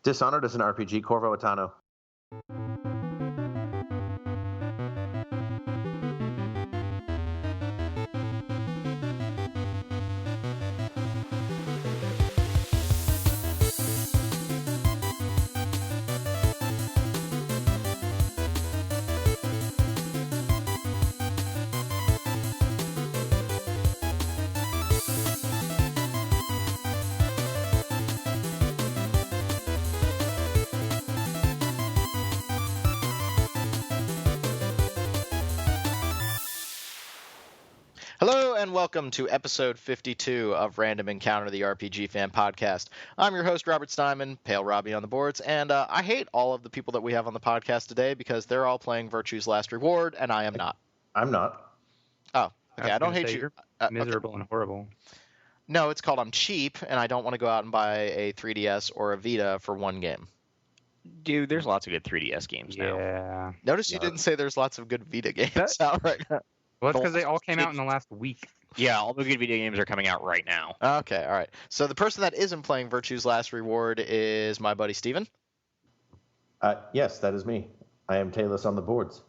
Dishonored is an RPG, Corvo Atano. Hello and welcome to episode 52 of Random Encounter, the RPG Fan Podcast. I'm your host, Robert Steinman, Pale Robbie on the boards, and I hate all of the people that we have on the podcast today because they're all playing Virtue's Last Reward, and I am not. I'm not. Oh, okay, I don't hate you. Miserable and horrible. No, it's called I'm cheap, and I don't want to go out and buy a 3DS or a Vita for one game. Dude, there's lots of good 3DS games now. Yeah. Notice you didn't say there's lots of good Vita games out right now. Well, it's because they all came out in the last week. Yeah, all the good video games are coming out right now. Okay, all right. So the person that isn't playing Virtue's Last Reward is my buddy Steven. Yes, that is me. I am Tayless on the boards.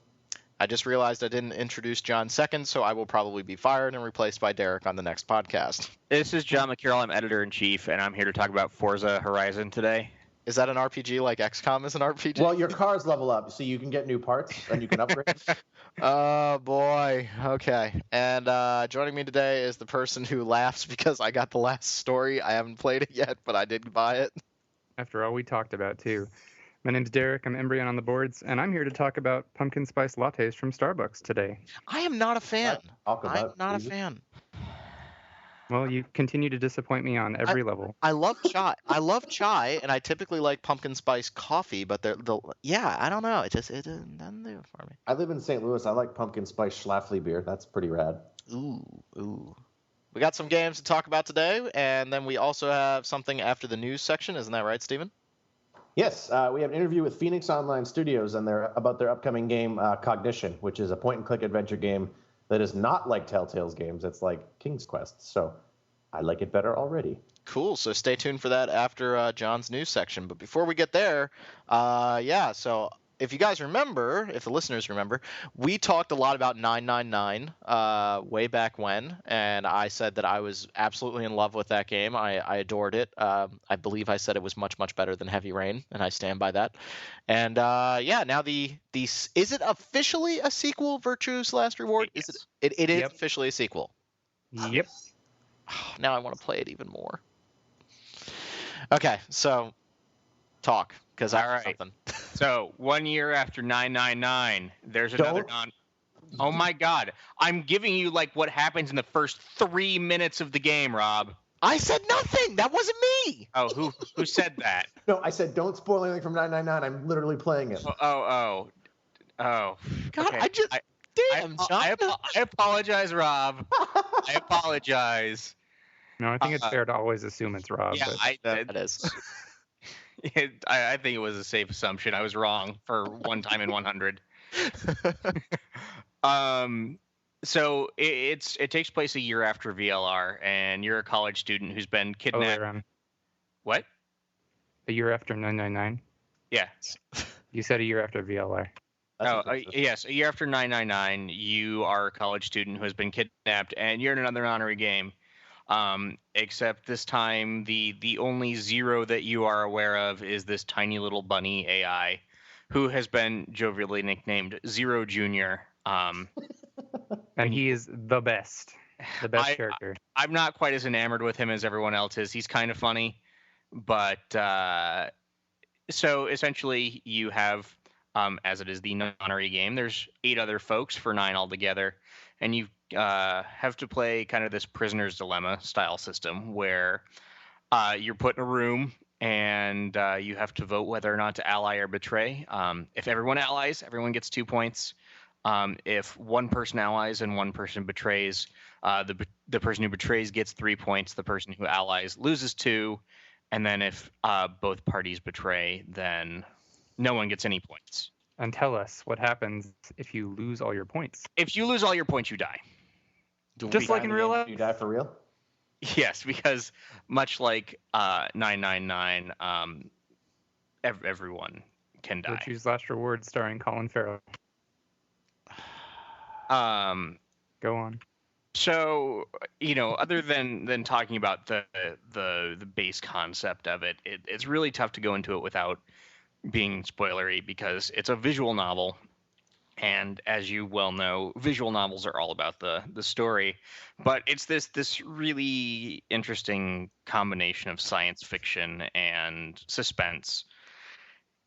I just realized I didn't introduce John second, so I will probably be fired and replaced by Derek on the next podcast. This is John McCarroll. I'm editor-in-chief, and I'm here to talk about Forza Horizon today. Is that an RPG like XCOM is an RPG? Well, your cars level up, so you can get new parts and you can upgrade. Oh, boy. Okay. And joining me today is the person who laughs because I got the last story. I haven't played it yet, but I did buy it. After all we talked about, too. My name's Derek. I'm Embryon on the boards, and I'm here to talk about pumpkin spice lattes from Starbucks today. I am not a fan. I'm not a fan. Well, you continue to disappoint me on every level. I love chai. And I typically like pumpkin spice coffee, but I don't know. It doesn't do it for me. I live in St. Louis. I like pumpkin spice Schlafly beer. That's pretty rad. Ooh. We got some games to talk about today, and then we also have something after the news section. Isn't that right, Steven? Yes, we have an interview with Phoenix Online Studios and about their upcoming game, Cognition, which is a point-and-click adventure game that is not like Telltale's games. It's like King's Quest, so I like it better already. Cool, so stay tuned for that after John's news section. But before we get there, so if you guys remember, if the listeners remember, we talked a lot about 999 way back when, and I said that I was absolutely in love with that game. I adored it. I believe I said it was much, much better than Heavy Rain, and I stand by that. And now is it officially a sequel, Virtue's Last Reward? Yes. It is officially a sequel. Yep. Now I want to play it even more. Okay, so talk, because I have something. So 1 year after 999, there's another Oh my God! I'm giving you like what happens in the first 3 minutes of the game, Rob. I said nothing. That wasn't me. Oh, who said that? No, I said don't spoil anything from 999. I'm literally playing it. Oh. God, Okay. Damn, John. I apologize, Rob. I apologize. No, I think it's fair to always assume it's Rob. Yeah, but... That is. I think it was a safe assumption. I was wrong for one time in 100. So it takes place a year after VLR, and you're a college student who's been kidnapped. What? A year after 999? Yeah. You said a year after VLR. Yes, a year after 999, you are a college student who has been kidnapped, and you're in another honorary game. Except this time, the only zero that you are aware of is this tiny little bunny AI, who has been jovially nicknamed Zero Junior. And he is the best character. I'm not quite as enamored with him as everyone else is. He's kind of funny, but so essentially you have, as it is the nonary game, there's 8 other folks for 9 altogether, and you have to play kind of this prisoner's dilemma style system where you're put in a room and you have to vote whether or not to ally or betray. If everyone allies, everyone gets 2 points. If one person allies and one person betrays, the person who betrays gets 3 points. The person who allies loses 2. And then if both parties betray, then no one gets any points. And tell us what happens if you lose all your points. If you lose all your points, you die. Just like in real life? You die for real? Yes, because much like 999, everyone can die. Choose Last Reward starring Colin Farrell. Go on. So, other than talking about the base concept of it, it's really tough to go into it without being spoilery because it's a visual novel. And as you well know, visual novels are all about the story, but it's this really interesting combination of science fiction and suspense.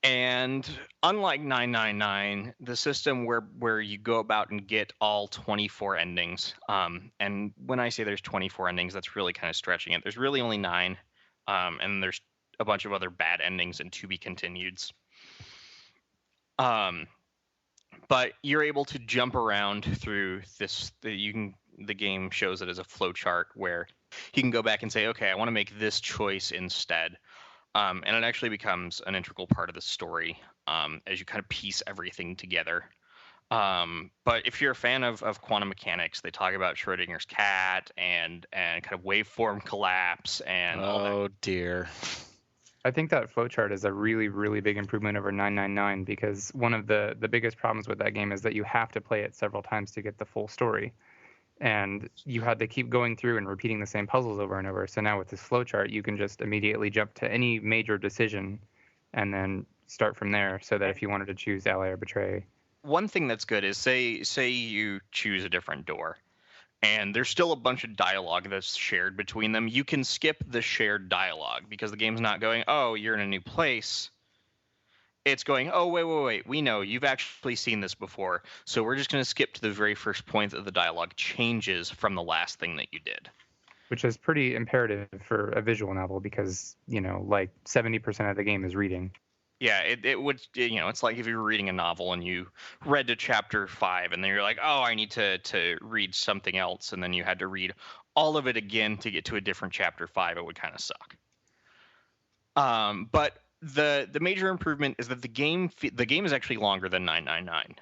And unlike 999, the system where you go about and get all 24 endings, and when I say there's 24 endings, that's really kind of stretching it. There's really only 9, and there's a bunch of other bad endings and to be continueds. But you're able to jump around through this. The game shows it as a flowchart where you can go back and say, okay, I want to make this choice instead. And it actually becomes an integral part of the story as you kind of piece everything together. But if you're a fan of quantum mechanics, they talk about Schrodinger's cat and kind of waveform collapse and all that. Oh dear. I think that flowchart is a really, really big improvement over 999 because one of the biggest problems with that game is that you have to play it several times to get the full story. And you had to keep going through and repeating the same puzzles over and over. So now with this flowchart, you can just immediately jump to any major decision and then start from there so that if you wanted to choose ally or betray. One thing that's good is say you choose a different door and there's still a bunch of dialogue that's shared between them. You can skip the shared dialogue because the game's not going, oh, you're in a new place. It's going, oh, wait. We know you've actually seen this before. So we're just going to skip to the very first point that the dialogue changes from the last thing that you did. Which is pretty imperative for a visual novel because, like 70% of the game is reading. Yeah, it would, it's like if you were reading a novel and you read to chapter 5 and then you're like, oh, I need to read something else. And then you had to read all of it again to get to a different chapter 5. It would kind of suck. But the major improvement is that the game is actually longer than 999.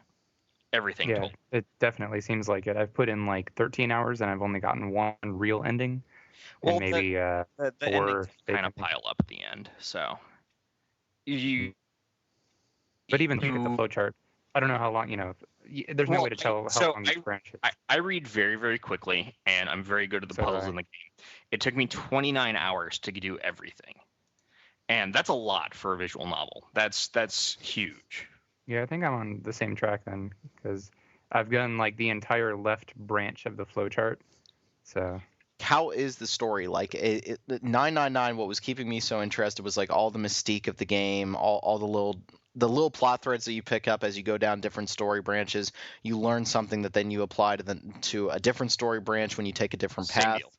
Everything. Yeah, told. It definitely seems like it. I've put in like 13 hours and I've only gotten one real ending. Well, and maybe the 4 endings fake kind of endings. pile up at the end. So But even to get the flowchart, I don't know how long, there's no way to tell how long each branch is. I read very, very quickly, and I'm very good at the puzzles in the game. It took me 29 hours to do everything. And that's a lot for a visual novel. That's huge. Yeah, I think I'm on the same track then, because I've done like the entire left branch of the flowchart. So How is the story? Like 999, what was keeping me so interested was like all the mystique of the game, all the little plot threads that you pick up as you go down different story branches. You learn something that then you apply to a different story branch when you take a different path. Same deal.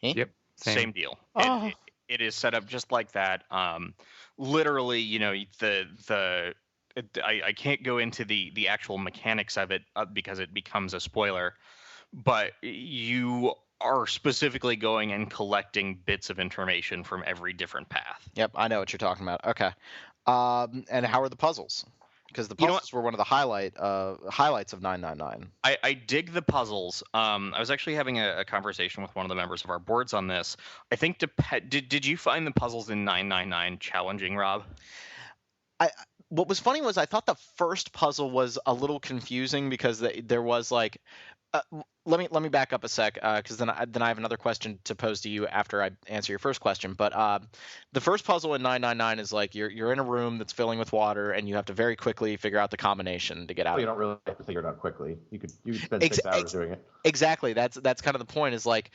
Eh? Yep, Same deal. Oh. It is set up just like that. Literally, I can't go into the actual mechanics of it because it becomes a spoiler. But you are specifically going and collecting bits of information from every different path. Yep, I know what you're talking about. Okay. And how are the puzzles? Because the puzzles were one of the highlights of 999. I dig the puzzles. I was actually having a conversation with one of the members of our boards on this. I think did you find the puzzles in 999 challenging, Rob? What was funny was I thought the first puzzle was a little confusing because there was like. Let me back up a sec because then I have another question to pose to you after I answer your first question. But the first puzzle in 999 is like you're in a room that's filling with water and you have to very quickly figure out the combination to get out. You don't really have to figure it out quickly. You could spend 6 hours doing it. Exactly. That's kind of the point. Is like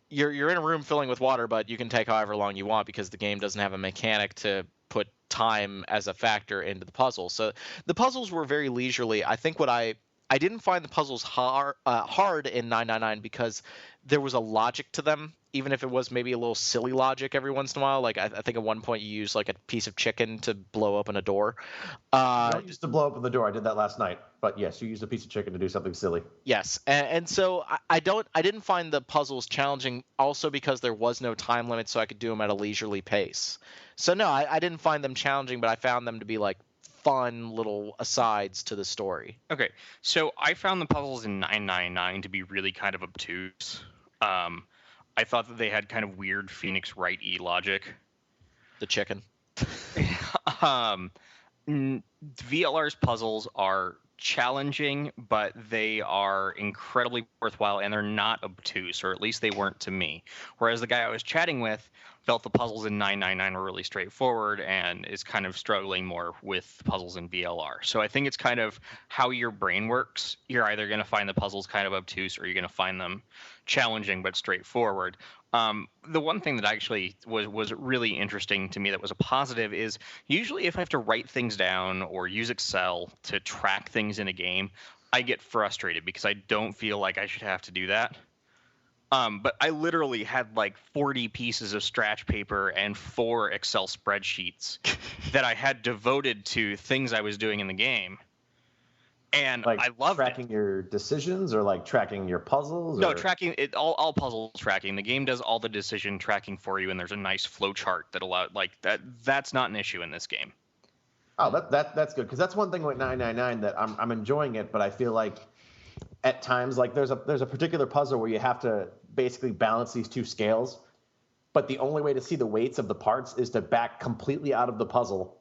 you're in a room filling with water, but you can take however long you want because the game doesn't have a mechanic to put time as a factor into the puzzle. So the puzzles were very leisurely. I think I didn't find the puzzles hard in 999 because there was a logic to them, even if it was maybe a little silly logic every once in a while. Like I think at one point you use like a piece of chicken to blow open a door. I don't use to blow open the door. I did that last night. But yes, you used a piece of chicken to do something silly. Yes, and so I didn't find the puzzles challenging also because there was no time limit, so I could do them at a leisurely pace. So no, I didn't find them challenging, but I found them to be like fun little asides to the story. Okay, so I found the puzzles in 999 to be really kind of obtuse. I thought that they had kind of weird Phoenix Wright-y logic. The chicken. VLR's puzzles are challenging, but they are incredibly worthwhile, and they're not obtuse, or at least they weren't to me. Whereas the guy I was chatting with felt the puzzles in 999 were really straightforward and is kind of struggling more with puzzles in VLR. So I think it's kind of how your brain works. You're either going to find the puzzles kind of obtuse, or you're going to find them challenging but straightforward. The one thing that actually was really interesting to me that was a positive is usually if I have to write things down or use Excel to track things in a game, I get frustrated because I don't feel like I should have to do that. But I literally had like 40 pieces of scratch paper and 4 Excel spreadsheets that I had devoted to things I was doing in the game. And like I love tracking your decisions, or like tracking your puzzles. No, or... tracking it all puzzle tracking. The game does all the decision tracking for you, and there's a nice flow chart that allows like that. That's not an issue in this game. Oh, that's good, because that's one thing with 999 that I'm enjoying it, but I feel like at times like there's a particular puzzle where you have to basically balance these two scales, but the only way to see the weights of the parts is to back completely out of the puzzle,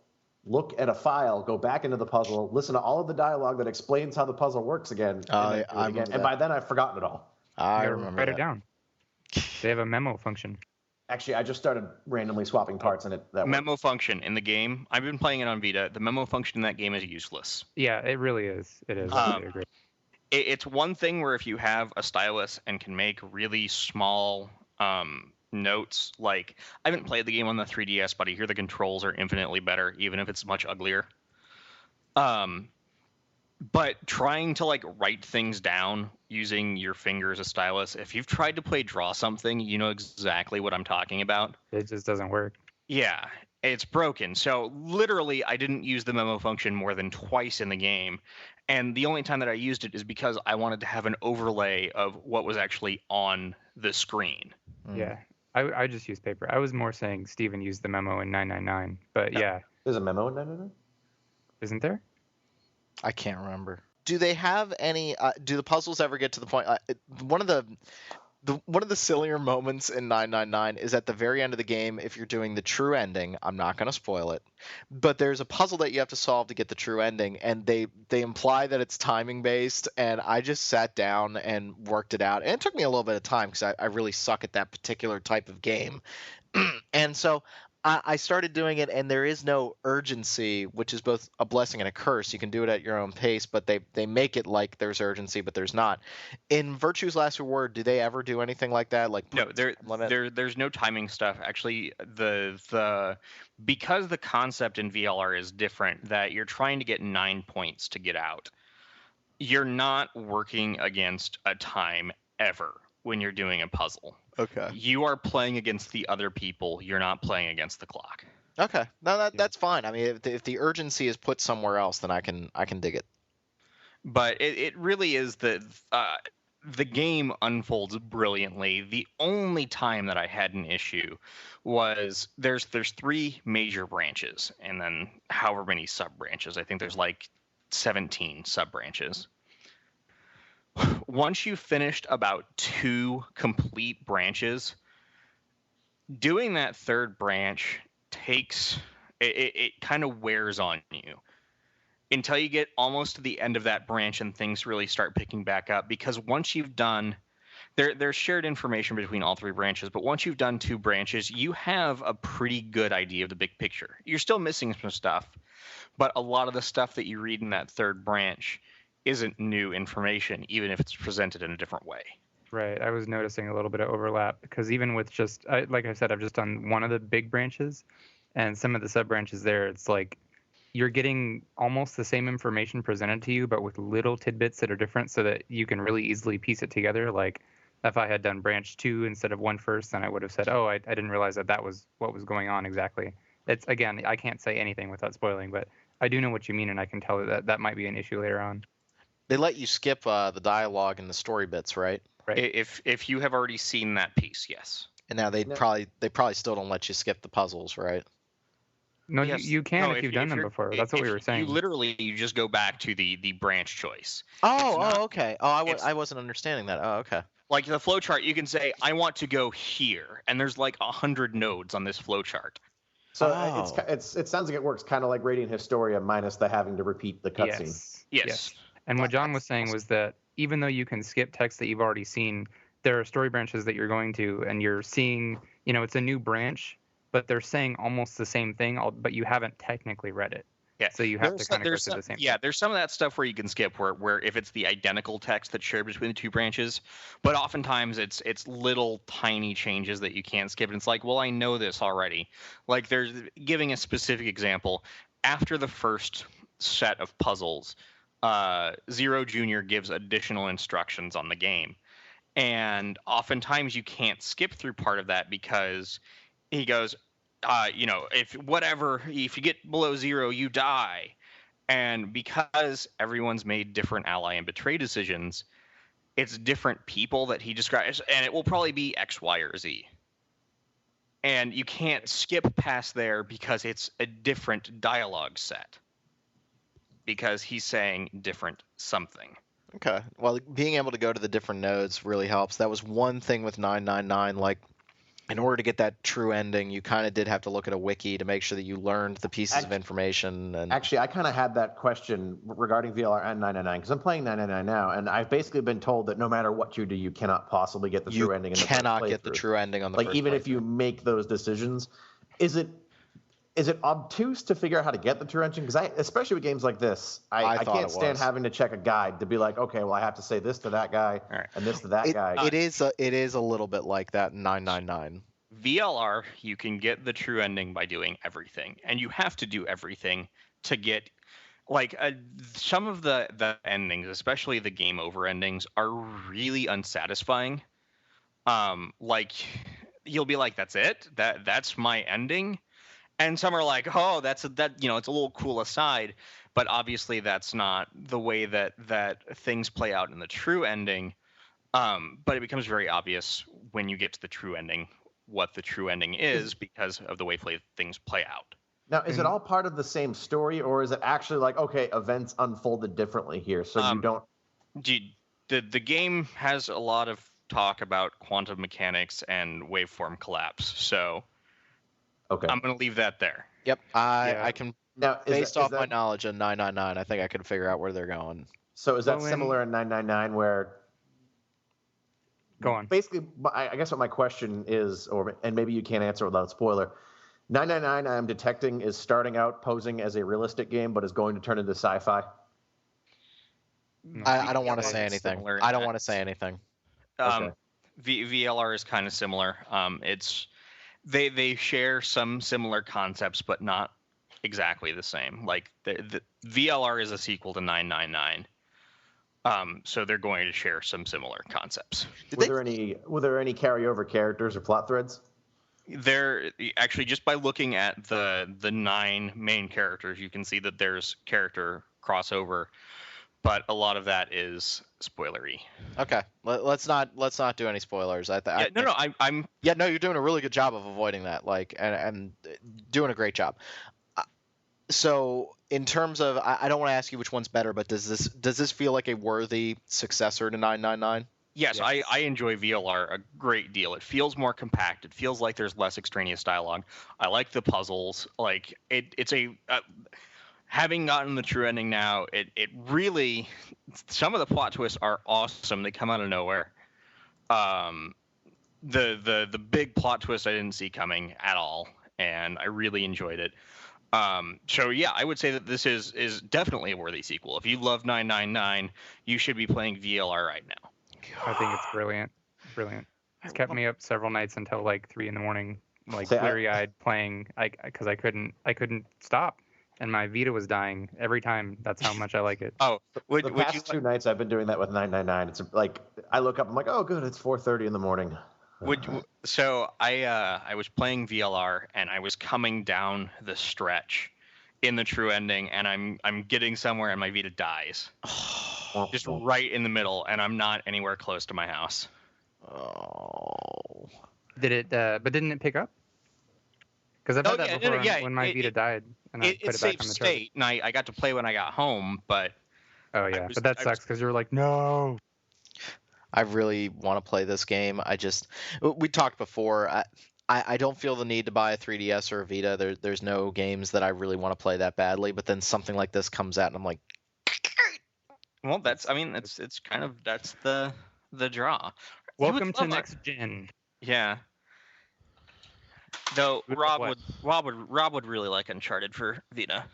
look at a file, go back into the puzzle, listen to all of the dialogue that explains how the puzzle works again, and by then I've forgotten it all. I remember Write that. it down. They have a memo function. Actually, I just started randomly swapping parts, and that memo function in the game. I've been playing it on Vita. The memo function in that game is useless. Yeah, it really is. It is. I agree. It's one thing where if you have a stylus and can make really small notes, like I haven't played the game on the 3DS, but I hear the controls are infinitely better, even if it's much uglier. But trying to like write things down using your finger as a stylus, if you've tried to play draw something, you know exactly what I'm talking about. It just doesn't work. Yeah, it's broken. So literally, I didn't use the memo function more than twice in the game. And the only time that I used it is because I wanted to have an overlay of what was actually on the screen. Yeah, I just used paper. I was more saying Steven used the memo in 999. But yeah. There's a memo in 999? Isn't there? I can't remember. Do they have any? Do the puzzles ever get to the point? One of the sillier moments in 999 is at the very end of the game. If you're doing the true ending, I'm not going to spoil it, but there's a puzzle that you have to solve to get the true ending, and they imply that it's timing based. And I just sat down and worked it out, and it took me a little bit of time because I really suck at that particular type of game, and so. I started doing it, and there is no urgency, which is both a blessing and a curse. You can do it at your own pace, but they make it like there's urgency, but there's not. In Virtue's Last Reward, do they ever do anything like that? Like no, there's no timing stuff. Actually, because the concept in VLR is different, that you're trying to get 9 points to get out. You're not working against a time ever when you're doing a puzzle. Okay. You are playing against the other people. You're not playing against the clock. Okay. No, that's fine. I mean, if the urgency is put somewhere else, then I can dig it. But it really is the game unfolds brilliantly. The only time that I had an issue was there's 3 major branches and then however many sub branches. I think there's like 17 sub branches. Once you've finished about 2 complete branches, doing that 3rd branch takes it kind of wears on you until you get almost to the end of that branch and things really start picking back up. Because once you've done there's shared information between all 3 branches, but once you've done 2 branches, you have a pretty good idea of the big picture. You're still missing some stuff, but a lot of the stuff that you read in that 3rd branch isn't new information, even if it's presented in a different way. Right. I was noticing a little bit of overlap because even with like I said, I've just done one of the big branches, and some of the sub branches there, it's like you're getting almost the same information presented to you, but with little tidbits that are different so that you can really easily piece it together. Like if I had done branch 2 instead of 1 first, then I would have said, oh, I didn't realize that was what was going on exactly. It's, again, I can't say anything without spoiling, but I do know what you mean, and I can tell that might be an issue later on. They let you skip the dialogue and the story bits, right? Right. If you have already seen that piece, yes. And now they probably still don't let you skip the puzzles, right? No, yes. you can if you've done them before. That's what we were saying. You just go back to the branch choice. Okay. I wasn't understanding that. Oh, okay. Like the flowchart, you can say, I want to go here, and there's like 100 nodes on this flowchart. So it sounds like it works kind of like Radiant Historia minus the having to repeat the cutscene. Yes. And what John was saying was that even though you can skip text that you've already seen, there are story branches that you're going to, and you're seeing, it's a new branch, but they're saying almost the same thing, but you haven't technically read it. Yeah. So you have to kind of go through the same thing. Yeah, there's some of that stuff where you can skip where if it's the identical text that's shared between the two branches, but oftentimes it's little tiny changes that you can't skip. And it's like, well, I know this already. Like there's giving a specific example. After the first set of puzzles, Zero Junior gives additional instructions on the game. And oftentimes you can't skip through part of that because he goes, if you get below 0, you die. And because everyone's made different ally and betray decisions, it's different people that he describes, and it will probably be X, Y, or Z. And you can't skip past there because it's a different dialogue set. Because he's saying different something. Okay. Well, being able to go to the different nodes really helps. That was one thing with 999, like, in order to get that true ending, you kind of did have to look at a wiki to make sure that you learned the pieces of information. And actually, I kind of had that question regarding VLR and 999 because I'm playing 999 now, and I've basically been told that no matter what you do, you cannot possibly get the true ending. You cannot get the true ending on the first even playthrough. If you make those decisions, is it obtuse to figure out how to get the true ending? Because especially with games like this, I can't stand having to check a guide to be like, okay, well, I have to say this to that guy and this to that guy. It is a little bit like that in 999. VLR, you can get the true ending by doing everything, and you have to do everything to get some of the endings, especially the game over endings, are really unsatisfying. You'll be like, that's it, that's my ending. And some are like, oh, it's a little cool aside, but obviously that's not the way that things play out in the true ending. But it becomes very obvious when you get to the true ending what the true ending is because of the way things play out. Now, is it all part of the same story, or is it actually like, okay, events unfolded differently here, so you don't? The game has a lot of talk about quantum mechanics and waveform collapse, so. Okay. I'm going to leave that there. Yep. I can, now, based off my knowledge of 999, I think I can figure out where they're going. So is that similar in 999 where... Go on. Basically, I guess what my question is, and maybe you can't answer without spoiler, 999 I'm detecting is starting out posing as a realistic game, but is going to turn into sci-fi? I don't want to say anything. I don't want to say anything. Okay. VLR is kind of similar. They share some similar concepts, but not exactly the same. Like the VLR is a sequel to 999, so they're going to share some similar concepts. Were there any carryover characters or plot threads? There actually, just by looking at the 9 main characters, you can see that there's character crossover, but a lot of that is spoilery. Okay, let's not do any spoilers. I'm. Yeah, no, you're doing a really good job of avoiding that, and doing a great job. So, in terms of, I don't want to ask you which one's better, but does this feel like a worthy successor to 999? Yes, I enjoy VLR a great deal. It feels more compact. It feels like there's less extraneous dialogue. I like the puzzles. Like it's a. Having gotten the true ending now, it really, some of the plot twists are awesome. They come out of nowhere. The big plot twist I didn't see coming at all, and I really enjoyed it. So yeah, I would say that this is definitely a worthy sequel. If you love 999, you should be playing VLR right now. I think it's brilliant. It's kept me up several nights until like 3 a.m, like cleary-eyed playing, because I couldn't stop. And my Vita was dying every time. That's how much I like it. Oh, the past 2 nights I've been doing that with 999. It's like I look up, I'm like, oh, good, it's 4:30 in the morning. So I was playing VLR and I was coming down the stretch in the true ending, and I'm getting somewhere and my Vita dies, just right in the middle, and I'm not anywhere close to my house. Oh. Did it? But didn't it pick up? Because I've had that before when my Vita died. And I put it back on the state, and I got to play when I got home, but... Oh, yeah, but that sucks because you were like, no! I really want to play this game. We talked before. I don't feel the need to buy a 3DS or a Vita. There's no games that I really want to play that badly. But then something like this comes out, and I'm like, Well, it's kind of that's the draw. Welcome to next gen. Yeah. Though With Rob would really like Uncharted for Vita.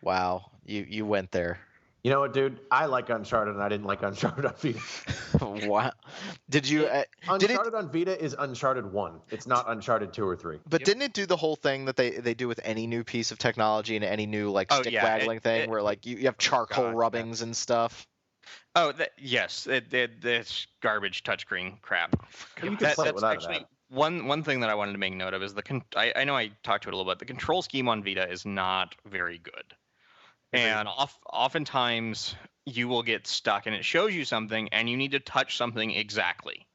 wow, you went there. You know what, dude? I like Uncharted, and I didn't like Uncharted on Vita. Wow. Did you? Uncharted on Vita is Uncharted 1. It's not Uncharted 2 or 3. But didn't it do the whole thing that they do with any new piece of technology and any new stick waggling thing, where you have charcoal rubbings and stuff? Oh, yes. It's garbage touchscreen crap. You can play it without actually that. one thing that I wanted to make note of is I know I talked to it a little bit. The control scheme on Vita is not very good. And oftentimes you will get stuck and it shows you something and you need to touch something exactly.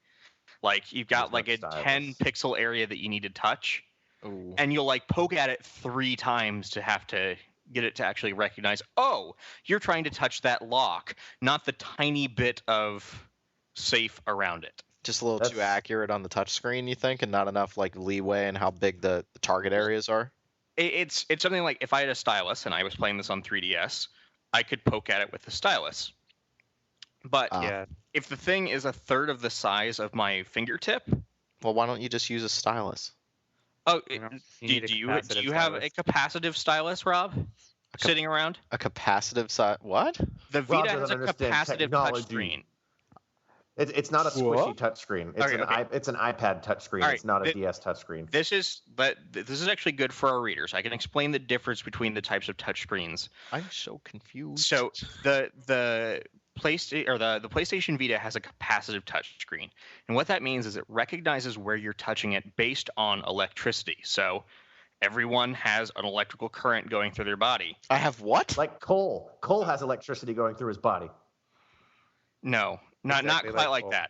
Like you've got like a 10 pixel area that you need to touch. Ooh. And you'll poke at it 3 times to have to get it to actually recognize, oh, you're trying to touch that lock, not the tiny bit of safe around it. Just a little too accurate on the touch screen, you think, and not enough leeway in how big the target areas are? It's something like if I had a stylus and I was playing this on 3DS, I could poke at it with the stylus. But if the thing is a third of the size of my fingertip, well, why don't you just use a stylus? Oh, do you have a capacitive stylus, Rob? Sitting around? A capacitive stylus? What? The Vita has a capacitive touchscreen. It's not a squishy touchscreen. It's an iPad touchscreen. Right, it's not a DS touchscreen. This is actually good for our readers. I can explain the difference between the types of touchscreens. I'm so confused. So the PlayStation Vita has a capacitive touchscreen, and what that means is it recognizes where you're touching it based on electricity. So everyone has an electrical current going through their body. I have what? Like Cole. Cole has electricity going through his body. No. Not quite like that.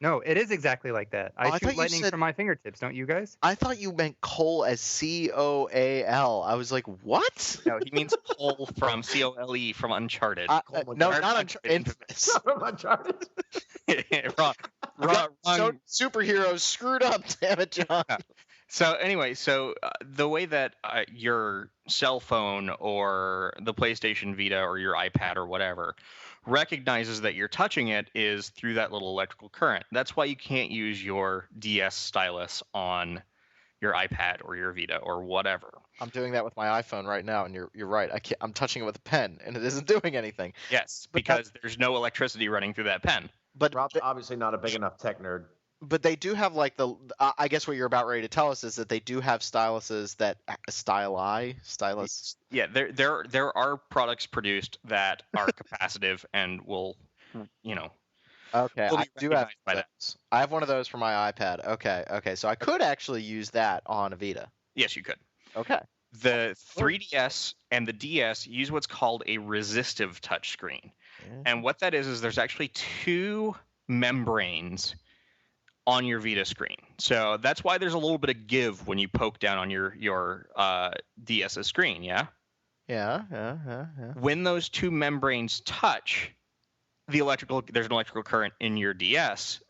No, it is exactly like that. I shoot lightning from my fingertips, don't you guys? I thought you meant coal as Coal. I was like, what? No, he means Cole from Cole from Uncharted. No, not Uncharted. From Uncharted. Wrong. So superheroes screwed up, damn it, John. Yeah. So anyway, the way that your cell phone or the PlayStation Vita or your iPad or whatever recognizes that you're touching it is through that little electrical current. That's why you can't use your DS stylus on your iPad or your Vita or whatever. I'm doing that with my iPhone right now, and you're right. I'm touching it with a pen, and it isn't doing anything. Yes, because there's no electricity running through that pen. But Rob's obviously not a big enough tech nerd. But they do have I guess what you're about ready to tell us is that they do have styluses that stylus. Yeah, there are products produced that are capacitive and will, Okay, I do have by those. I have one of those for my iPad. Okay, so I could actually use that on a Vita. Yes, you could. Okay. The 3DS and the DS use what's called a resistive touchscreen. Yeah. And what that is there's actually 2 membranes on your Vita screen. So that's why there's a little bit of give when you poke down on your DS's screen, yeah? Yeah. When those 2 membranes touch, there's an electrical current in your DS.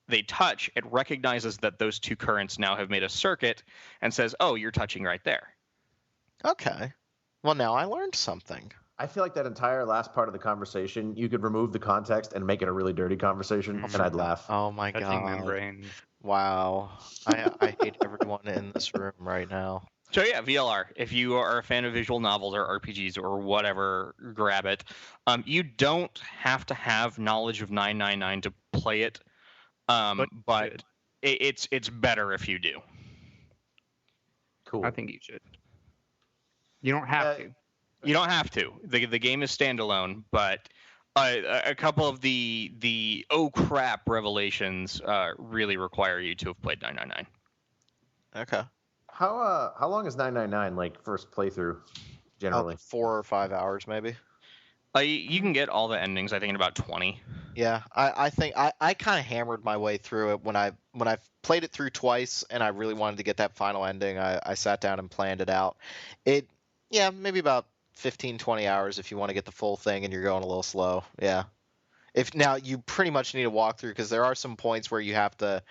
They touch, it recognizes that those 2 currents now have made a circuit and says, oh, you're touching right there. Okay. Well, now I learned something. I feel like that entire last part of the conversation, you could remove the context and make it a really dirty conversation, and I'd laugh. Oh my god! Membrane. Wow, I hate everyone in this room right now. So yeah, VLR. If you are a fan of visual novels or RPGs or whatever, grab it. You don't have to have knowledge of 999 to play it, but it's better if you do. Cool. I think you should. You don't have to. You don't have to. The game is standalone, but a couple of the oh crap revelations really require you to have played 999. Okay. How long is 999 first playthrough generally? 4 or 5 hours maybe. You can get all the endings I think in about 20. Yeah, I think I kind of hammered my way through it when I played it through twice and I really wanted to get that final ending. I sat down and planned it out. Maybe about 15-20 hours if you want to get the full thing and you're going a little slow. Yeah. If now you pretty much need to walk through because there are some points where you have to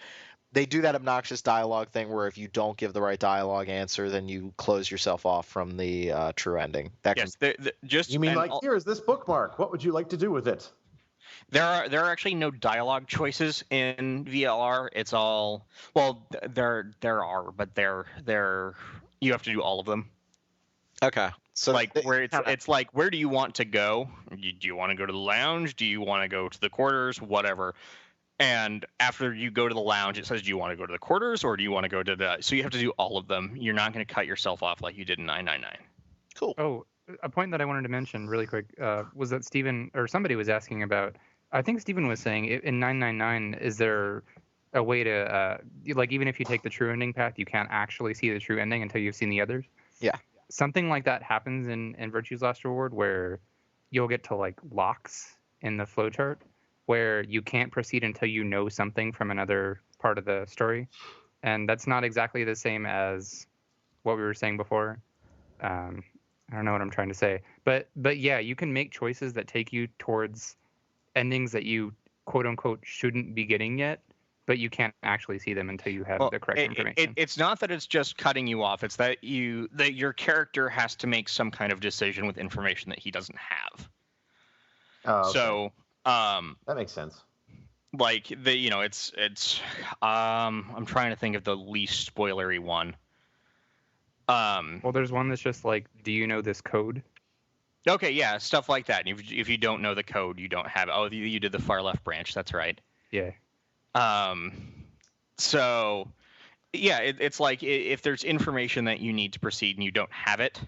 they do that obnoxious dialogue thing where if you don't give the right dialogue answer, then you close yourself off from the true ending. Yes, You mean like, here is this bookmark. What would you like to do with it? there are actually no dialogue choices in VLR. It's all, well, there are, but they're you have to do all of them. Okay. So like where it's like, where do you want to go? Do you want to go to the lounge? Do you want to go to the quarters? Whatever. And after you go to the lounge, it says, do you want to go to the quarters or do you want to go to the... So you have to do all of them. You're not going to cut yourself off like you did in 999. Cool. Oh, a point that I wanted to mention really quick was that Steven, or somebody was asking about, I think Steven was saying, in 999, is there a way to, like, even if you take the true ending path, you can't actually see the true ending until you've seen the others? Yeah. Something like that happens in Virtue's Last Reward, where you'll get to, like, locks in the flowchart, where you can't proceed until you know something from another part of the story. And that's not exactly the same as what we were saying before. I don't know what I'm trying to say. But yeah, you can make choices that take you towards endings that you, quote unquote, shouldn't be getting yet, but you can't actually see them until you have the correct information. It's not that it's just cutting you off. It's that your character has to make some kind of decision with information that he doesn't have. Oh, okay. So... that makes sense. Like it's I'm trying to think of the least spoilery one. Well, there's one that's just like, do you know this code? Okay, yeah, stuff like that. If you don't know the code, you don't have it. Oh, you did the far left branch. That's right. Yeah. So yeah, it's like if there's information that you need to proceed and you don't have it,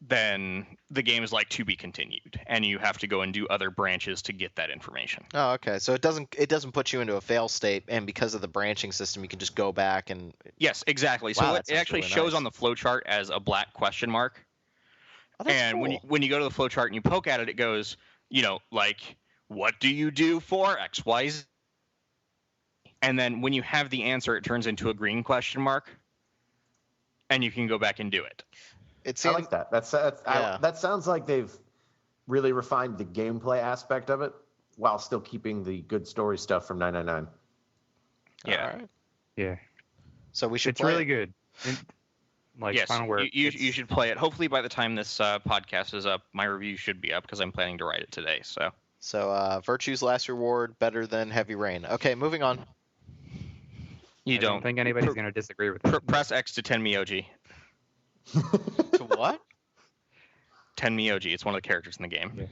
then the game is like to be continued, and you have to go and do other branches to get that information. Oh, okay. So it doesn't put you into a fail state, and because of the branching system, you can just go back and... Yes, exactly. Wow, So it actually really shows nice on the flowchart as a black question mark. Oh, that's And cool. when you go to the flowchart and you poke at it, it goes, like, what do you do for X, Y, Z? And then when you have the answer, it turns into a green question mark, and you can go back and do it. I like that. That sounds like they've really refined the gameplay aspect of it while still keeping the good story stuff from 999. Yeah. All right. Yeah. So we should It's play really it. good. Like, yes, final word. you should play it. Hopefully by the time this podcast is up, my review should be up because I'm planning to write it today. So Virtue's Last Reward, better than Heavy Rain. Okay, moving on. I don't think anybody's going to disagree with that. Press X to 10 Miyoji. To what? 10 Miyoji. It's one of the characters in the game. Yeah.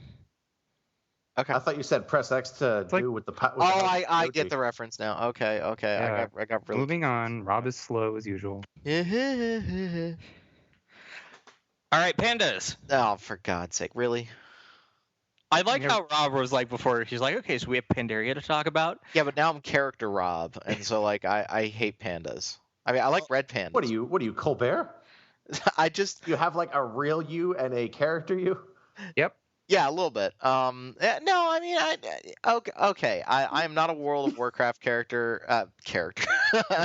Okay. I thought you said press X to like- do with the... I get the reference now. Okay. Yeah. I got really... Moving on. Rob is slow as usual. All right, Pandas. Oh, for God's sake. Really? I like Yeah. how Rob was like before. He's like, okay, so we have Pandaria to talk about. Yeah, but now I'm character Rob, and so like I hate pandas. I mean, I like red pandas. What are you, Colbert? I just... You have like a real you and a character you? Yep. Yeah, a little bit. No, I mean, okay. I am not a World of Warcraft character. I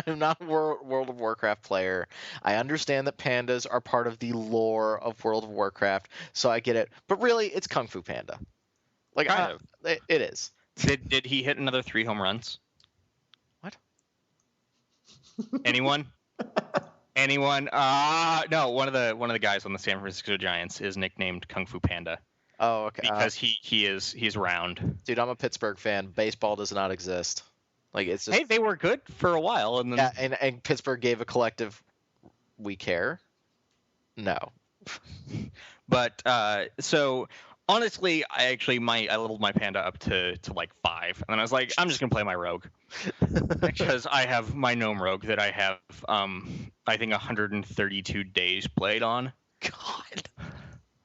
am not a World of Warcraft player. I understand that pandas are part of the lore of World of Warcraft, so I get it. But really, it's Kung Fu Panda. Like, Kind of. It is. Did he hit another 3 home runs? What? Anyone? Anyone? No. One of the guys on the San Francisco Giants is nicknamed Kung Fu Panda. Oh, okay. Because he's round. Dude, I'm a Pittsburgh fan. Baseball does not exist. Like, it's just... Hey, they were good for a while, and then Yeah, and Pittsburgh gave a collective, we care? No. But so honestly, I leveled my panda up to like 5, and then I was like, I'm just gonna play my rogue because I have my gnome rogue that I have I think 132 days played on. God.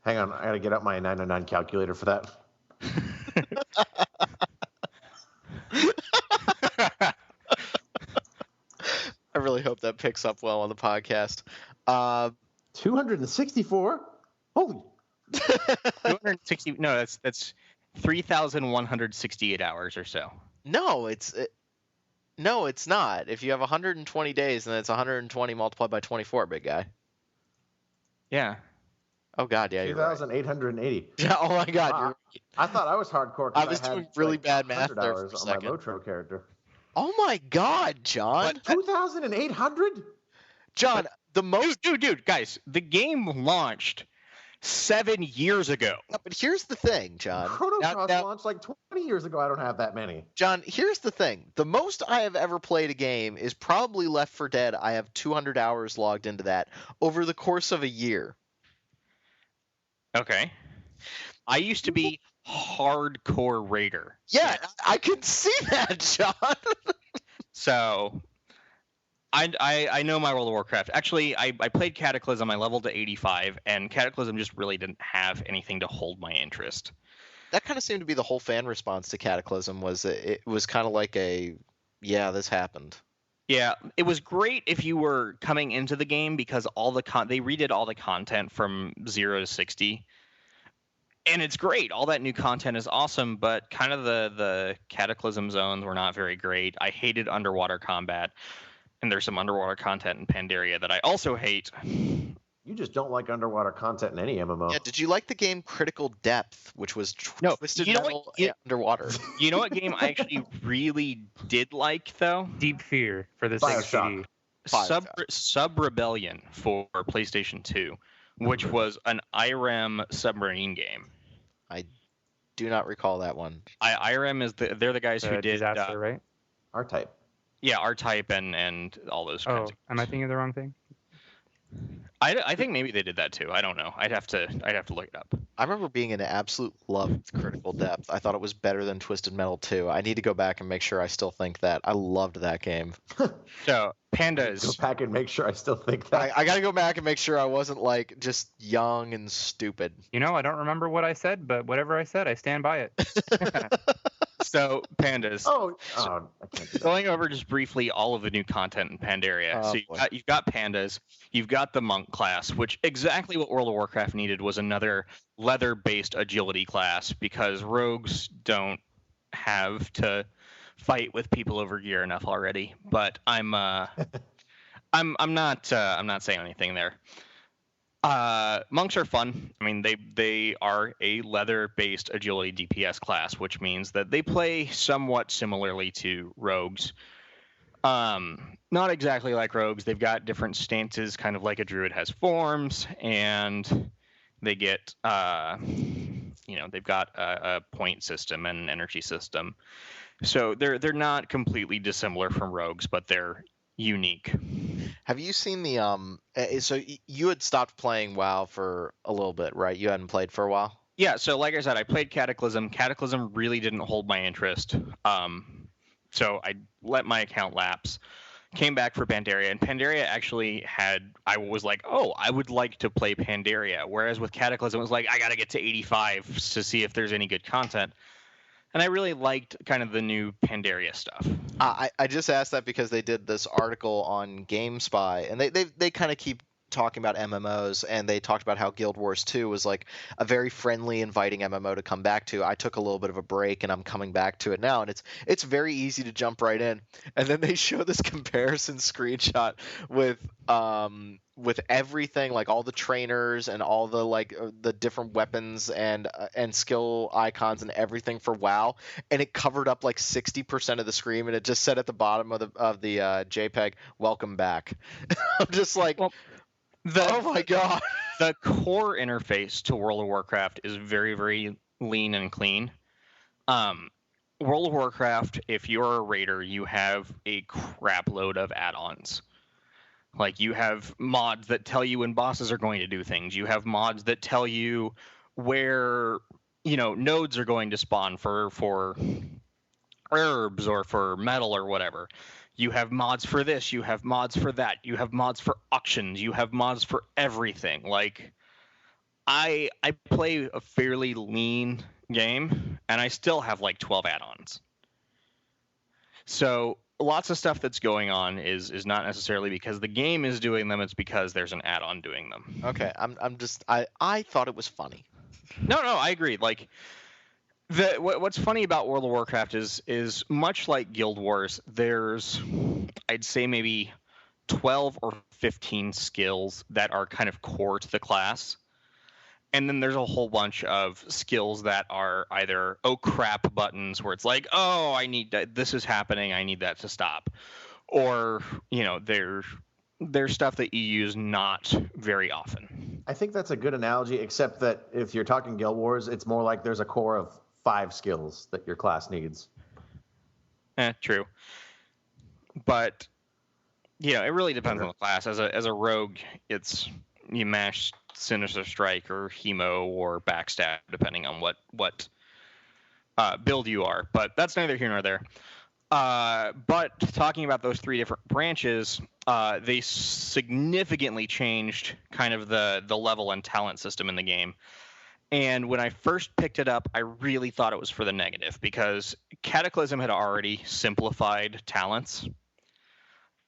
Hang on, I gotta get out my 999 calculator for that. I really hope that picks up well on the podcast. 264? Holy... 260. No, that's 3,168 hours or so. No, it's not. If you have 120 days, then it's 120 multiplied by 24, big guy. Yeah. Oh God, yeah, you're right. 2,880. Yeah, oh my God, Wow. you're right. I thought I was hardcore. I was doing really bad math 100 there for hours a on my second. Lotro character. Oh my God, John! 2,800? John, the most. Dude, guys, the game launched 7 years ago. No, but here's the thing, John. Chrono Cross Now, launched like 20 years ago. I don't have that many. John, here's the thing. The most I have ever played a game is probably Left 4 Dead. I have 200 hours logged into that over the course of a year. Okay. I used to be hardcore raider. Yeah, I can see that, John. So I know my World of Warcraft. Actually, I played Cataclysm. I leveled to 85, and Cataclysm just really didn't have anything to hold my interest. That kind of seemed to be the whole fan response to Cataclysm. Was it was kind of like yeah, this happened. Yeah, it was great if you were coming into the game because they redid all the content from 0 to 60. And it's great. All that new content is awesome, but kind of the Cataclysm zones were not very great. I hated underwater combat, and there's some underwater content in Pandaria that I also hate. You just don't like underwater content in any MMO. Yeah, did you like the game Critical Depth, which was Twisted Metal underwater? You know what game I actually really did like, though? Deep Fear for the Bioshock. Sega CD. Sub Rebellion for PlayStation 2, which was an IREM submarine game. I do not recall that one. IREM is they're the guys who did Disaster, right? R-Type. Yeah, R-Type and all those kinds. Am I thinking of the wrong thing? I think maybe they did that too. I don't know. I'd have to look it up. I remember being in absolute love with Critical Depth. I thought it was better than Twisted Metal 2. I need to go back and make sure I still think that. I loved that game. So Pandas. Go back and make sure I still think that. I got to go back and make sure I wasn't like just young and stupid. You know, I don't remember what I said, but whatever I said, I stand by it. So Pandas. I can't do that. Going over just briefly all of the new content in Pandaria. Oh, So you've got Pandas, you've got the Monk class, which exactly what World of Warcraft needed was another leather-based agility class because rogues don't have to fight with people over gear enough already. But I'm not saying anything there. Monks are fun. I mean, they are a leather-based agility DPS class, which means that they play somewhat similarly to rogues. Not exactly like rogues. They've got different stances, kind of like a druid has forms, and they get, they've got a point system and an energy system. So they're not completely dissimilar from rogues, but they're unique. Have you seen the so you had stopped playing WoW for a little bit, right? You hadn't played for a while? Yeah, so like I said, I played Cataclysm. Cataclysm really didn't hold my interest. So I let my account lapse. Came back for Pandaria, and Pandaria actually I was like, oh, I would like to play Pandaria. Whereas with Cataclysm, it was like, I got to get to 85 to see if there's any good content. And I really liked kind of the new Pandaria stuff. I just asked that because they did this article on GameSpy, and they kind of keep talking about MMOs, and they talked about how Guild Wars 2 was like a very friendly, inviting MMO to come back to. I took a little bit of a break, and I'm coming back to it now, and it's very easy to jump right in. And then they show this comparison screenshot with everything, like all the trainers and all the like the different weapons and skill icons and everything for WoW, and it covered up like 60% of the screen, and it just said at the bottom of the JPEG, "Welcome back." I'm just like, well, oh my god. The core interface to World of Warcraft is very, very lean and clean. World of Warcraft, if you're a raider, you have a crap load of add-ons. Like, you have mods that tell you when bosses are going to do things. You have mods that tell you where, nodes are going to spawn for herbs or for metal or whatever. You have mods for this. You have mods for that. You have mods for auctions. You have mods for everything. Like, I play a fairly lean game, and I still have like 12 add-ons. So lots of stuff that's going on is not necessarily because the game is doing them. It's because there's an add-on doing them. Okay, I thought it was funny. No, I agree. Like, what's funny about World of Warcraft is much like Guild Wars, there's, I'd say maybe 12 or 15 skills that are kind of core to the class. And then there's a whole bunch of skills that are either oh crap buttons where it's like, oh, I need that, this is happening, I need that to stop. Or, there's stuff that you use not very often. I think that's a good analogy, except that if you're talking Guild Wars, it's more like there's a core of 5 skills that your class needs. True. But, it really depends on the class. As a rogue, it's you mash Sinister Strike or Hemo or Backstab, depending on what build you are. But that's neither here nor there. But talking about those 3 different branches, they significantly changed kind of the level and talent system in the game. And when I first picked it up, I really thought it was for the negative, because Cataclysm had already simplified talents,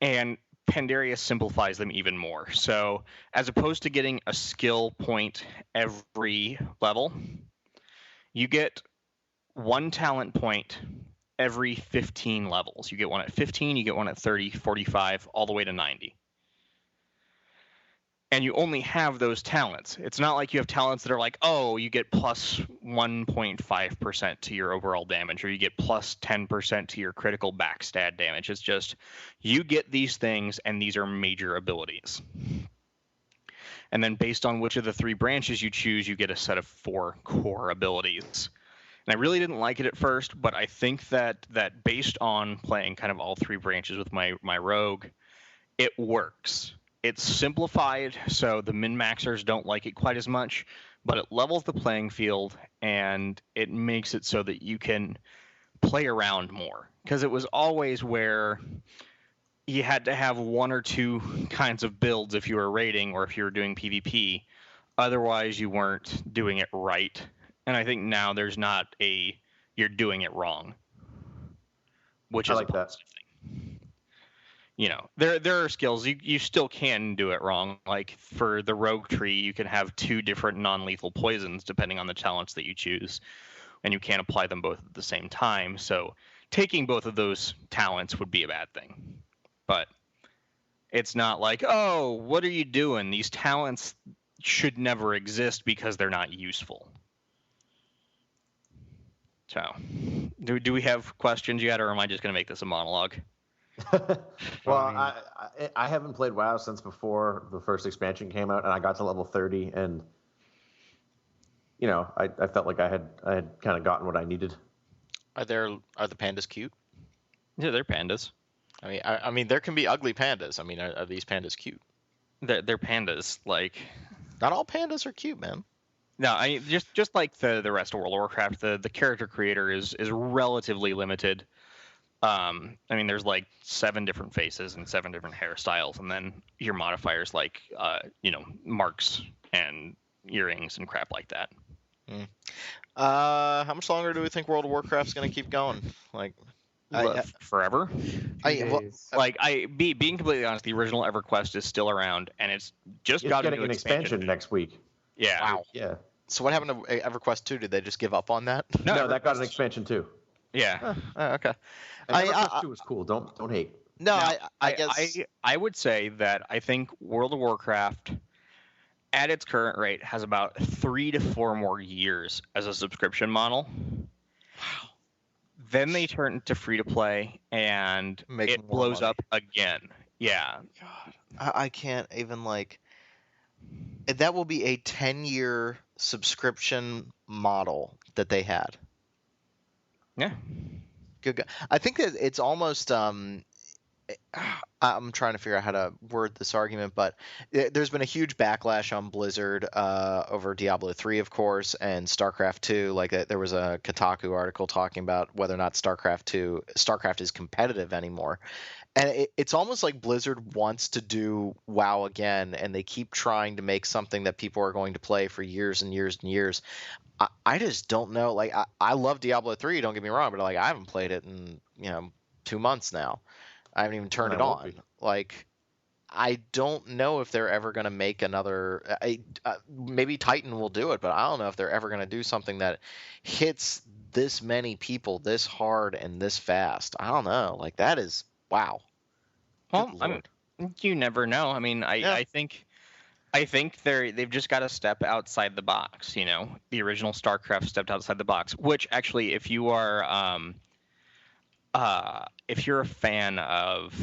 and Pandaria simplifies them even more. So as opposed to getting a skill point every level, you get 1 talent point every 15 levels. You get one at 15, you get one at 30, 45, all the way to 90. And you only have those talents. It's not like you have talents that are like, oh, you get plus 1.5% to your overall damage, or you get plus 10% to your critical backstab damage. It's just, you get these things, and these are major abilities. And then based on which of the 3 branches you choose, you get a set of 4 core abilities. And I really didn't like it at first, but I think that based on playing kind of all 3 branches with my rogue, it works. It's simplified, so the min-maxers don't like it quite as much, but it levels the playing field, and it makes it so that you can play around more. Because it was always where you had to have 1 or 2 kinds of builds if you were raiding or if you were doing PvP. Otherwise, you weren't doing it right. And I think now there's not you're doing it wrong, which is like a positive thing. There are skills you still can do it wrong. Like for the rogue tree, you can have 2 different non-lethal poisons depending on the talents that you choose, and you can't apply them both at the same time. So taking both of those talents would be a bad thing. But it's not like, oh, what are you doing? These talents should never exist because they're not useful. So, do we have questions yet, or am I just going to make this a monologue? Well, I haven't played WoW since before the first expansion came out, and I got to level 30, and I felt like I had kind of gotten what I needed. Are the pandas cute? Yeah, they're pandas. I mean, there can be ugly pandas. I mean, are these pandas cute? They're pandas. Like, not all pandas are cute, man. No, just like the rest of World of Warcraft, the character creator is relatively limited. There's like 7 different faces and 7 different hairstyles, and then your modifiers like marks and earrings and crap like that. How much longer do we think World of Warcraft's going to keep going? Like, forever. Being completely honest, the original EverQuest is still around, and it's got getting an expansion next week. Yeah. Wow. Yeah. So what happened to EverQuest 2? Did they just give up on that? No, that got an expansion too. Yeah. Okay. And EverQuest 2 was cool. Don't hate. No, now, I guess I would say that I think World of Warcraft, at its current rate, has about 3 to 4 more years as a subscription model. Wow. Then they turn to free to play, and it blows up again. Yeah. God, I can't even that will be a 10-year subscription model that they had. Yeah. Good. I think that it's almost I'm trying to figure out how to word this argument, but there's been a huge backlash on Blizzard over Diablo 3, of course, and StarCraft 2. Like there was a Kotaku article talking about whether or not StarCraft is competitive anymore. And it's almost like Blizzard wants to do WoW again, and they keep trying to make something that people are going to play for years and years and years. I just don't know. Like I love Diablo 3, don't get me wrong, but I haven't played it in 2 months now. I haven't even turned it on. Like I don't know if they're ever going to make another. Maybe Titan will do it, but I don't know if they're ever going to do something that hits this many people this hard and this fast. I don't know. Like that is wow. Well, you never know. I mean, I think I think they've just got to step outside the box. You know, the original StarCraft stepped outside the box. Which actually, if you are if you're a fan of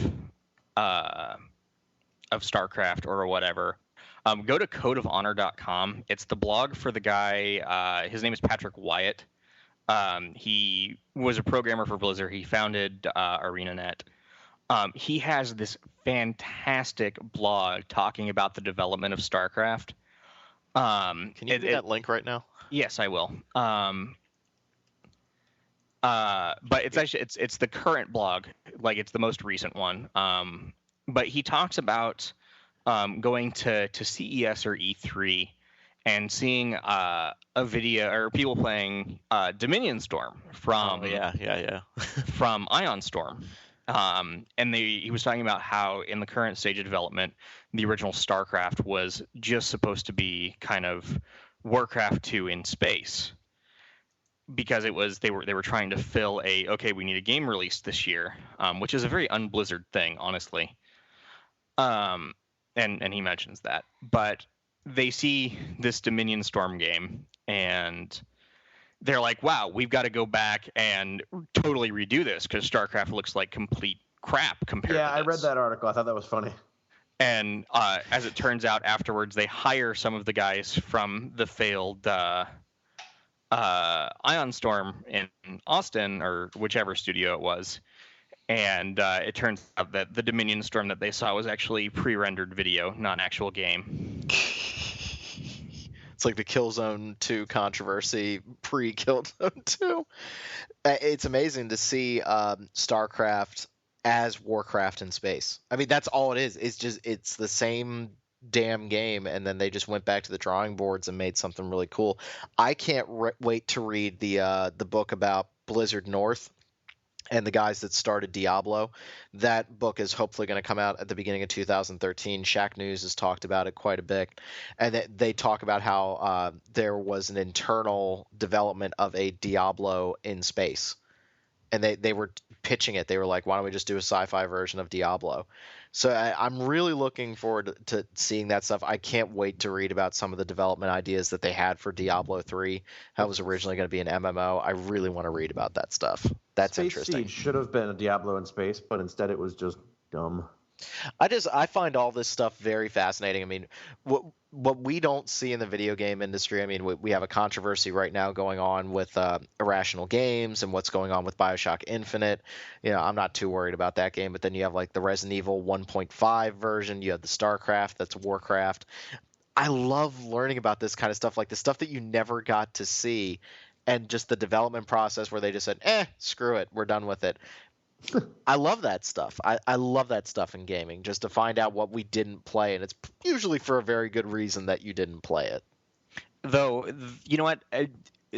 StarCraft or whatever, go to codeofhonor.com. It's the blog for the guy. His name is Patrick Wyatt. He was a programmer for Blizzard. He founded ArenaNet. He has this fantastic blog talking about the development of StarCraft. Can you give me that link right now? Yes, I will. But it's actually it's the current blog, like it's the most recent one. But he talks about going to CES or E3 and seeing a video or people playing Dominion Storm from from Ion Storm. And he was talking about how in the current stage of development, the original StarCraft was just supposed to be kind of Warcraft 2 in space, because they were trying to fill we need a game release this year, which is a very un-Blizzard thing, honestly. And he mentions that, but they see this Dominion Storm game and they're like, wow, we've got to go back and totally redo this because StarCraft looks like complete crap compared to this. Yeah, I read that article. I thought that was funny. And as it turns out afterwards, they hire some of the guys from the failed Ion Storm in Austin or whichever studio it was. And it turns out that the Dominion Storm that they saw was actually pre-rendered video, not an actual game. It's like the Killzone 2 controversy, pre-Killzone 2. It's amazing to see StarCraft as Warcraft in space. I mean, that's all it is. It's the same damn game, and then they just went back to the drawing boards and made something really cool. I can't wait to read the book about Blizzard North and the guys that started Diablo. That book is hopefully going to come out at the beginning of 2013. Shack News has talked about it quite a bit. And they talk about how there was an internal development of a Diablo in space. And they were pitching it. They were like, why don't we just do a sci-fi version of Diablo? So I'm really looking forward to seeing that stuff. I can't wait to read about some of the development ideas that they had for Diablo 3. That was originally going to be an MMO. I really want to read about that stuff. That's Space interesting. Siege should have been a Diablo in space, but instead it was just dumb. I find all this stuff very fascinating. I mean, what we don't see in the video game industry. I mean, we have a controversy right now going on with Irrational Games and what's going on with BioShock Infinite. You know, I'm not too worried about that game. But then you have like the Resident Evil 1.5 version. You have the StarCraft that's Warcraft. I love learning about this kind of stuff, like the stuff that you never got to see, and just the development process where they just said, screw it, we're done with it. I love that stuff. I love that stuff in gaming, just to find out what we didn't play, and it's usually for a very good reason that you didn't play it. Though, you know what?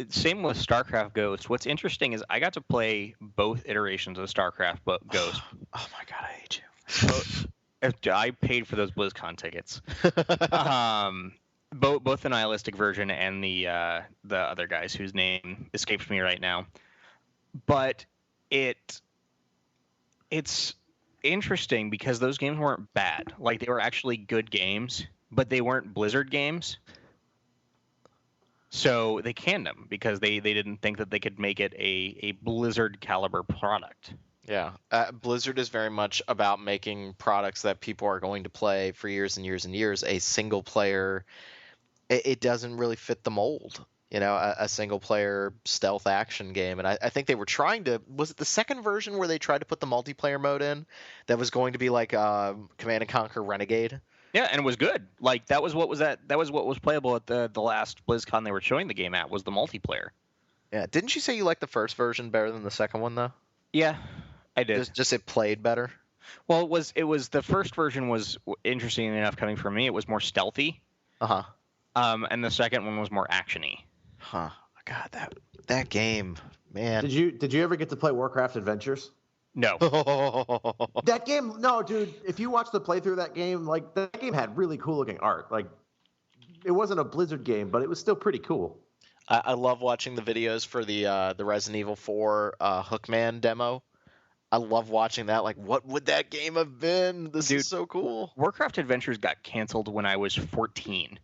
Same with StarCraft Ghost. What's interesting is I got to play both iterations of StarCraft Ghost. Oh my god, I hate you. I paid for those BlizzCon tickets. Both the nihilistic version and the other guys whose name escapes me right now. But it's interesting because those games weren't bad. Like, they were actually good games, but they weren't Blizzard games. So they canned them because they didn't think that they could make it a Blizzard caliber product. Yeah, Blizzard is very much about making products that people are going to play for years and years and years. A single player, it doesn't really fit the mold. You know, a single-player stealth action game. And I think they were trying to... Was it the second version where they tried to put the multiplayer mode in? That was going to be like Command & Conquer Renegade? Yeah, and it was good. Like, that was what was playable at the last BlizzCon they were showing the game at, was the multiplayer. Yeah, didn't you say you liked the first version better than the second one, though? Yeah, I did. Just it played better? Well, it was the first version was, interesting enough coming from me, it was more stealthy. Uh-huh. And the second one was more action-y. Huh. God, that game, man. Did you ever get to play Warcraft Adventures? No. That game, no, dude. If you watch the playthrough of that game, like, that game had really cool looking art. Like, it wasn't a Blizzard game, but it was still pretty cool. I love watching the videos for the Resident Evil 4 Hookman demo. I love watching that. Like, what would that game have been? This Dude, is so cool. Warcraft Adventures got canceled when I was 14.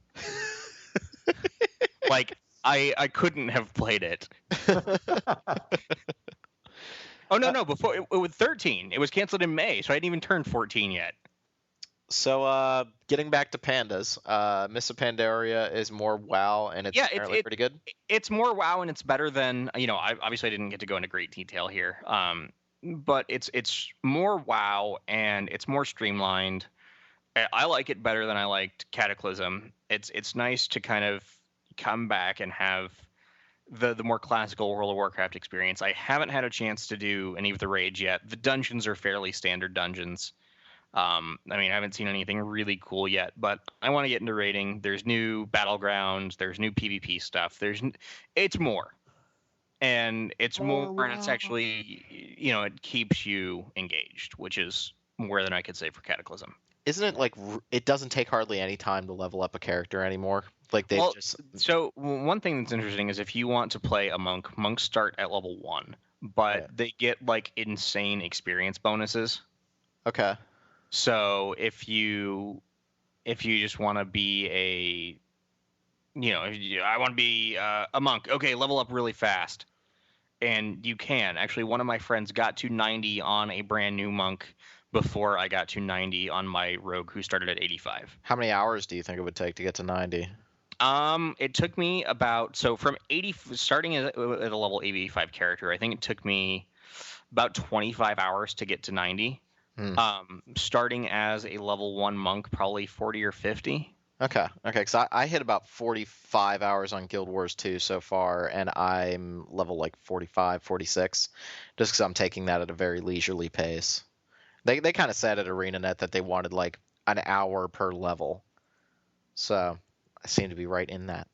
Like, I couldn't have played it. Oh, no, before it was 13. It was canceled in May, so I hadn't even turned 14 yet. So, getting back to Pandas, Miss of Pandaria is more WoW, and it's apparently pretty good. It's more WoW, and it's better than, I obviously didn't get to go into great detail here. But it's more WoW, and it's more streamlined. I like it better than I liked Cataclysm. It's nice to kind of come back and have the more classical World of Warcraft experience. I haven't had a chance to do any of the raids yet. The dungeons are fairly standard dungeons. I haven't seen anything really cool yet, but I want to get into raiding. There's new battlegrounds. There's new PvP stuff. It's more. And it's more, and it's actually, it keeps you engaged, which is more than I could say for Cataclysm. Isn't it like it doesn't take hardly any time to level up a character anymore? Like So one thing that's interesting is if you want to play a monk, monks start at level 1, but they get like insane experience bonuses. Okay. So if you just want to be I want to be a monk. Okay, level up really fast. And you can. Actually, one of my friends got to 90 on a brand new monk before I got to 90 on my rogue who started at 85. How many hours do you think it would take to get to 90? It took me from 80, starting at a level 85 character, I think it took me about 25 hours to get to 90. Starting as a level 1 monk, probably 40 or 50. Okay, because I hit about 45 hours on Guild Wars 2 so far, and I'm level like 45, 46, just because I'm taking that at a very leisurely pace. They kind of said at ArenaNet that they wanted like an hour per level, so I seem to be right in that.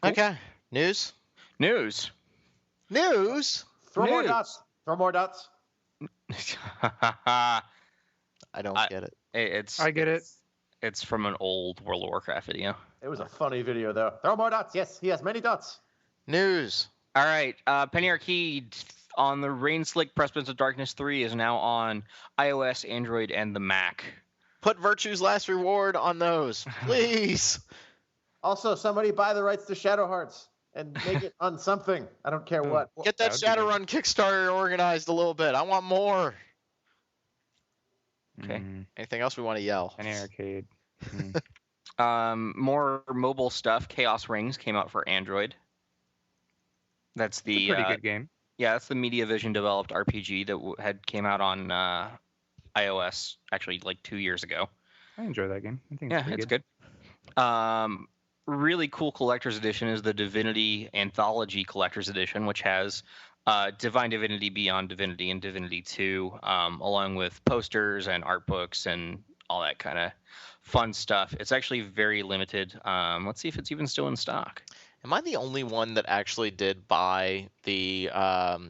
Cool. Okay, news. Throw more dots. I don't get it. I get it. It's from an old World of Warcraft video. It was a funny video, though. Throw more dots. Yes, he has many dots. News. All right. Penny Arcade on the Rain Slick Precipence of Darkness 3 is now on iOS, Android, and the Mac. Put Virtue's Last Reward on those, please. Also, somebody buy the rights to Shadow Hearts and make it on something. I don't care what. Get that Shadowrun Kickstarter organized a little bit. I want more. Okay. Anything else we want to yell? Penny Arcade. More mobile stuff. Chaos Rings came out for Android. That's the pretty good game. Yeah, that's the MediaVision developed RPG that came out on iOS actually like 2 years ago. I enjoy that game. I think it's good. Really cool collector's edition is the Divinity Anthology Collector's Edition, which has Divine Divinity Beyond Divinity and Divinity 2, along with posters and art books and all that kind of fun stuff. It's actually very limited. Let's see if it's even still in stock. Am I the only one that actually did buy the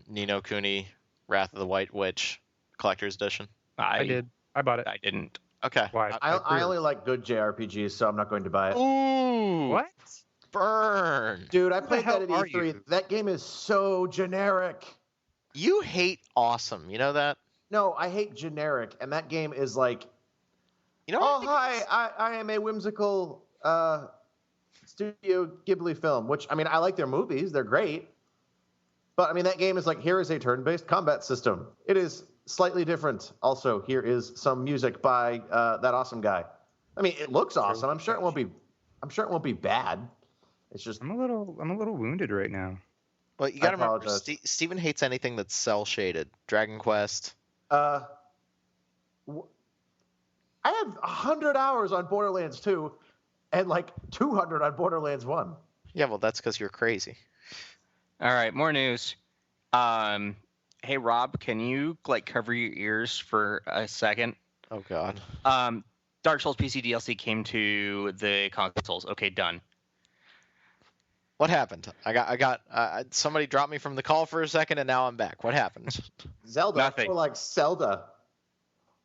Ni no Kuni Wrath of the White Witch Collector's Edition? I did. I bought it. I didn't. Okay. Why? I only like good JRPGs, so I'm not going to buy it. Ooh. What? Burn. Dude, I played that at are E3. you? That game is so generic. You hate awesome. You know that? No, I hate generic, and that game is like, You know oh, what? hi, I am a whimsical Studio Ghibli film, which, I mean, I like their movies. They're great. But, I mean, that game is like, here is a turn-based combat system. It is slightly different. Also, here is some music by that awesome guy. I mean, it looks awesome. I'm sure it won't be bad. It's just I'm a little wounded right now. Well, you got to remember, apologize. Steven hates anything that's cel-shaded. Dragon Quest. I have 100 hours on Borderlands 2 and like 200 on Borderlands 1. Yeah, well, that's because you're crazy. All right, more news. Hey Rob, can you like cover your ears for a second? Oh God. Dark Souls PC DLC came to the consoles. Okay, done. What happened? I got somebody dropped me from the call for a second, and now I'm back. What happened? Zelda. Nothing. Or like Zelda.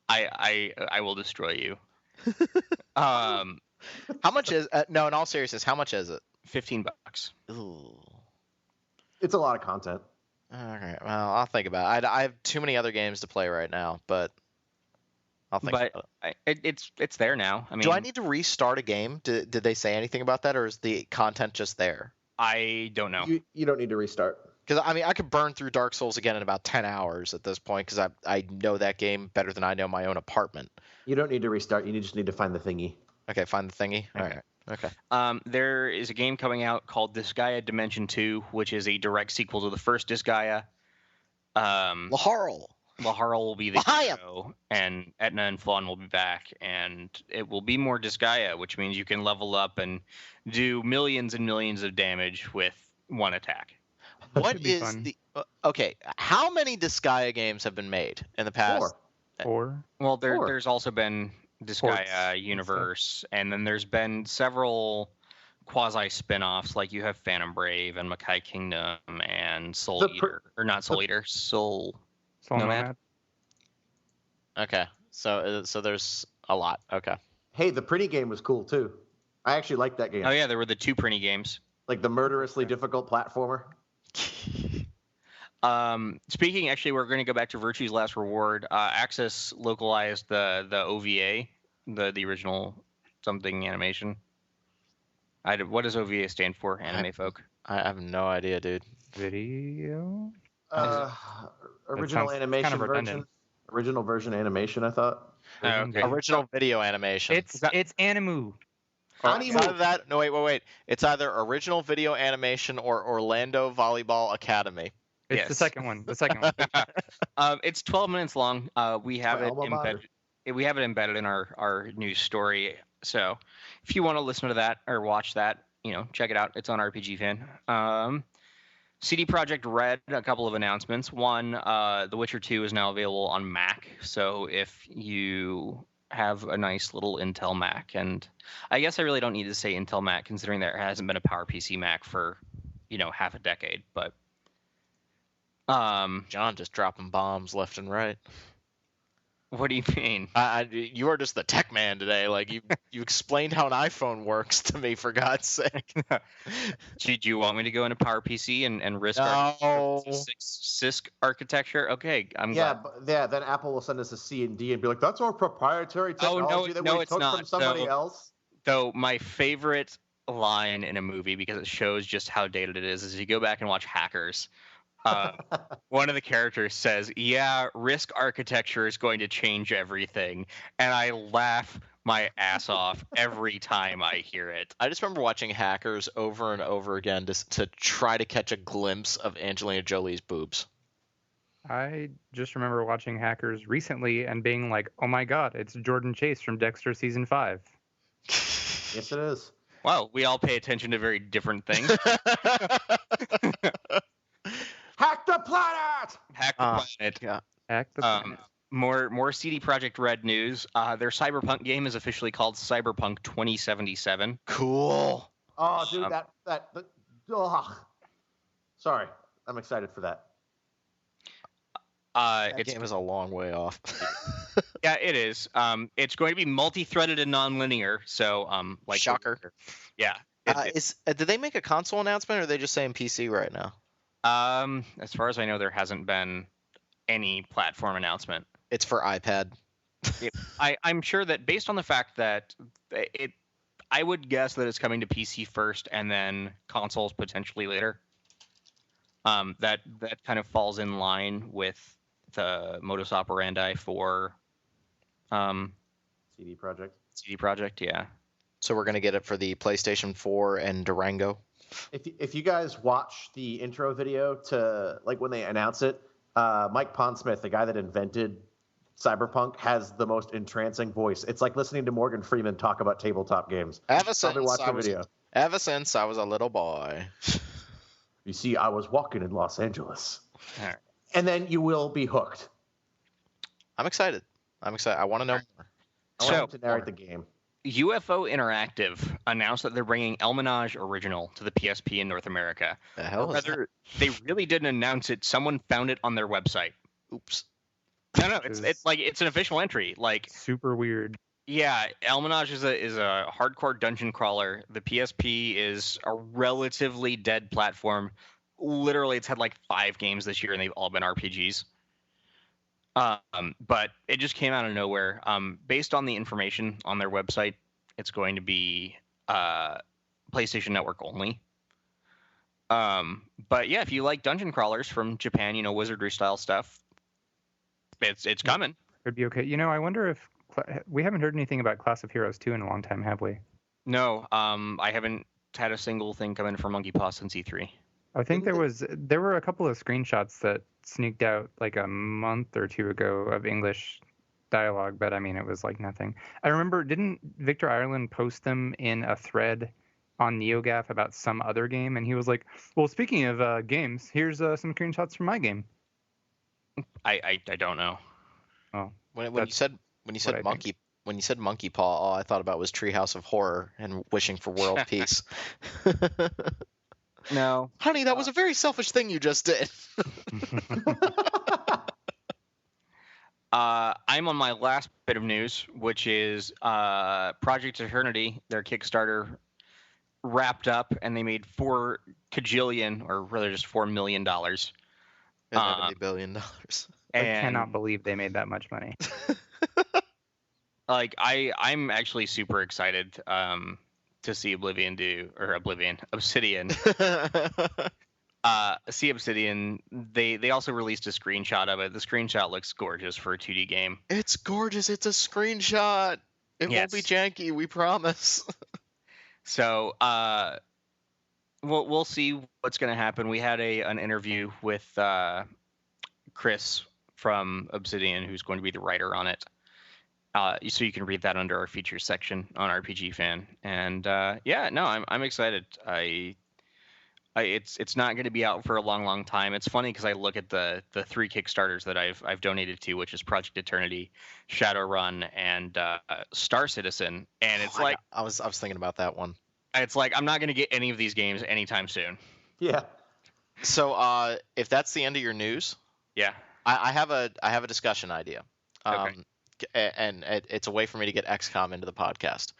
I will destroy you. How much is? No, in all seriousness, how much is it? $15. Ooh. It's a lot of content. Okay, well, I'll think about it. I have too many other games to play right now, but I'll think about it. It's there now. I mean, Do I need to restart a game? Did they say anything about that, or is the content just there? I don't know. You don't need to restart. Because I mean, I could burn through Dark Souls again in about 10 hours at this point because I know that game better than I know my own apartment. You don't need to restart. You just need to find the thingy. Okay, find the thingy. Okay. All right. Okay. There is a game coming out called Disgaea Dimension 2, which is a direct sequel to the first Disgaea. Laharl will be the hero, and Etna and Fawn will be back, and it will be more Disgaea, which means you can level up and do millions and millions of damage with one attack. What is the okay? How many Disgaea games have been made in the past? 4. Well, Four. there's also been Disgaea Universe, and then there's been several quasi spin-offs, like you have Phantom Brave and Makai Kingdom and Soul Eater, or not Soul Eater, Soul Nomad. Okay, so there's a lot. Okay. Hey, the pretty game was cool too. I actually liked that game. Oh yeah, there were the 2 Prinny games. Like the murderously difficult platformer. Speaking, actually, we're going to go back to Virtue's Last Reward. Axis localized the OVA, the original something animation. What does OVA stand for, anime folk? I have no idea, dude. Video? Original animation kind of redundant. version. Original version animation, I thought. Oh, okay. Original video animation. It's Animu. It's either that. No, wait. It's either original video animation or Orlando Volleyball Academy. It's Yes. the second one. It's 12 minutes long. We have My it alma mater. embedded. We have it embedded in our news story. So if you want to listen to that or watch that, check it out. It's on RPG Fan. CD Projekt Red, a couple of announcements. One, The Witcher 2 is now available on Mac. So if you have a nice little Intel Mac, and I guess I really don't need to say Intel Mac considering there hasn't been a PowerPC Mac for, half a decade, but John just dropping bombs left and right. what do you mean? You are just the tech man today. Like you explained how an iPhone works to me, for God's sake. Do you want me to go into PowerPC and risk No. CISC architecture? Okay, I'm glad. Then Apple will send us a C&D and be like, that's our proprietary technology that we it's took not. from somebody else. Though my favorite line in a movie, because it shows just how dated it is you go back and watch Hackers. One of the characters says, yeah, RISC architecture is going to change everything. And I laugh my ass off every time I hear it. I just remember watching Hackers over and over again to try to catch a glimpse of Angelina Jolie's boobs. I just remember watching Hackers recently and being like, oh my god, it's Jordan Chase from Dexter Season 5. Yes, it is. Wow, we all pay attention to very different things. Hack the planet! Hack the planet. Yeah. Hack the planet. More CD Projekt Red news. Their Cyberpunk game is officially called Cyberpunk 2077. Cool. Oh, dude, ugh. Sorry, I'm excited for that. That game is a long way off. Yeah, it is. It's going to be multi-threaded and non-linear. So, like Shocker. Yeah. Did they make a console announcement, or are they just saying PC right now? As far as I know, there hasn't been any platform announcement. It's for iPad. I'm sure that based on the fact that I would guess that it's coming to PC first and then consoles potentially later. That kind of falls in line with the modus operandi for CD Projekt. CD Projekt, yeah. So we're gonna get it for the PlayStation 4 and Durango. If you guys watch the intro video to like when they announce it, Mike Pondsmith, the guy that invented Cyberpunk, has the most entrancing voice. It's like listening to Morgan Freeman talk about tabletop games. Ever since watch the video. Ever since I was a little boy. You see, I was walking in Los Angeles. All right. And then you will be hooked. I'm excited. I want to know more. I want him to narrate the game. UFO Interactive announced that they're bringing El Menage Original to the PSP in North America. The hell is that? They really didn't announce it. Someone found it on their website. Oops. No, it's an official entry. Like, super weird. yeah, El Menage is a hardcore dungeon crawler. The PSP is a relatively dead platform. literally it's had like 5 games this year, and they've all been RPGs. But it just came out of nowhere. Based on the information on their website, it's going to be PlayStation Network only. But yeah, if you like dungeon crawlers from Japan, wizardry style stuff, it's coming. It'd be okay. I wonder if we haven't heard anything about Class of Heroes 2 in a long time, have we? No, I haven't had a single thing come in for Monkey Paw since E3. I think there were a couple of screenshots that sneaked out like a month or two ago of English dialogue, but I mean, it was like nothing. I remember, didn't Victor Ireland post them in a thread on NeoGAF about some other game? And he was like, well, speaking of games, here's some screenshots from my game. I don't know. Oh, When you said monkey paw, all I thought about was Treehouse of Horror and wishing for world peace. No, honey, that was a very selfish thing you just did. I'm on my last bit of news, which is Project Eternity. Their Kickstarter wrapped up, and they made $4 million. $70 billion. I cannot believe they made that much money. Like I'm actually super excited to see Obsidian. See Obsidian. They also released a screenshot of it. The screenshot looks gorgeous for a 2D game. It's gorgeous. It's a screenshot. It won't be janky, we promise. So we'll see what's going to happen. We had an interview with Chris from Obsidian, who's going to be the writer on it. So you can read that under our features section on RPG Fan. And I'm excited. It's not going to be out for a long time. It's funny because I look at the 3 Kickstarters that I've donated to, which is Project Eternity, Shadowrun, and Star Citizen, and it's like I was thinking about that one. It's like I'm not going to get any of these games anytime soon. Yeah. So if that's the end of your news, yeah, I have a discussion idea. Okay. And it's a way for me to get XCOM into the podcast.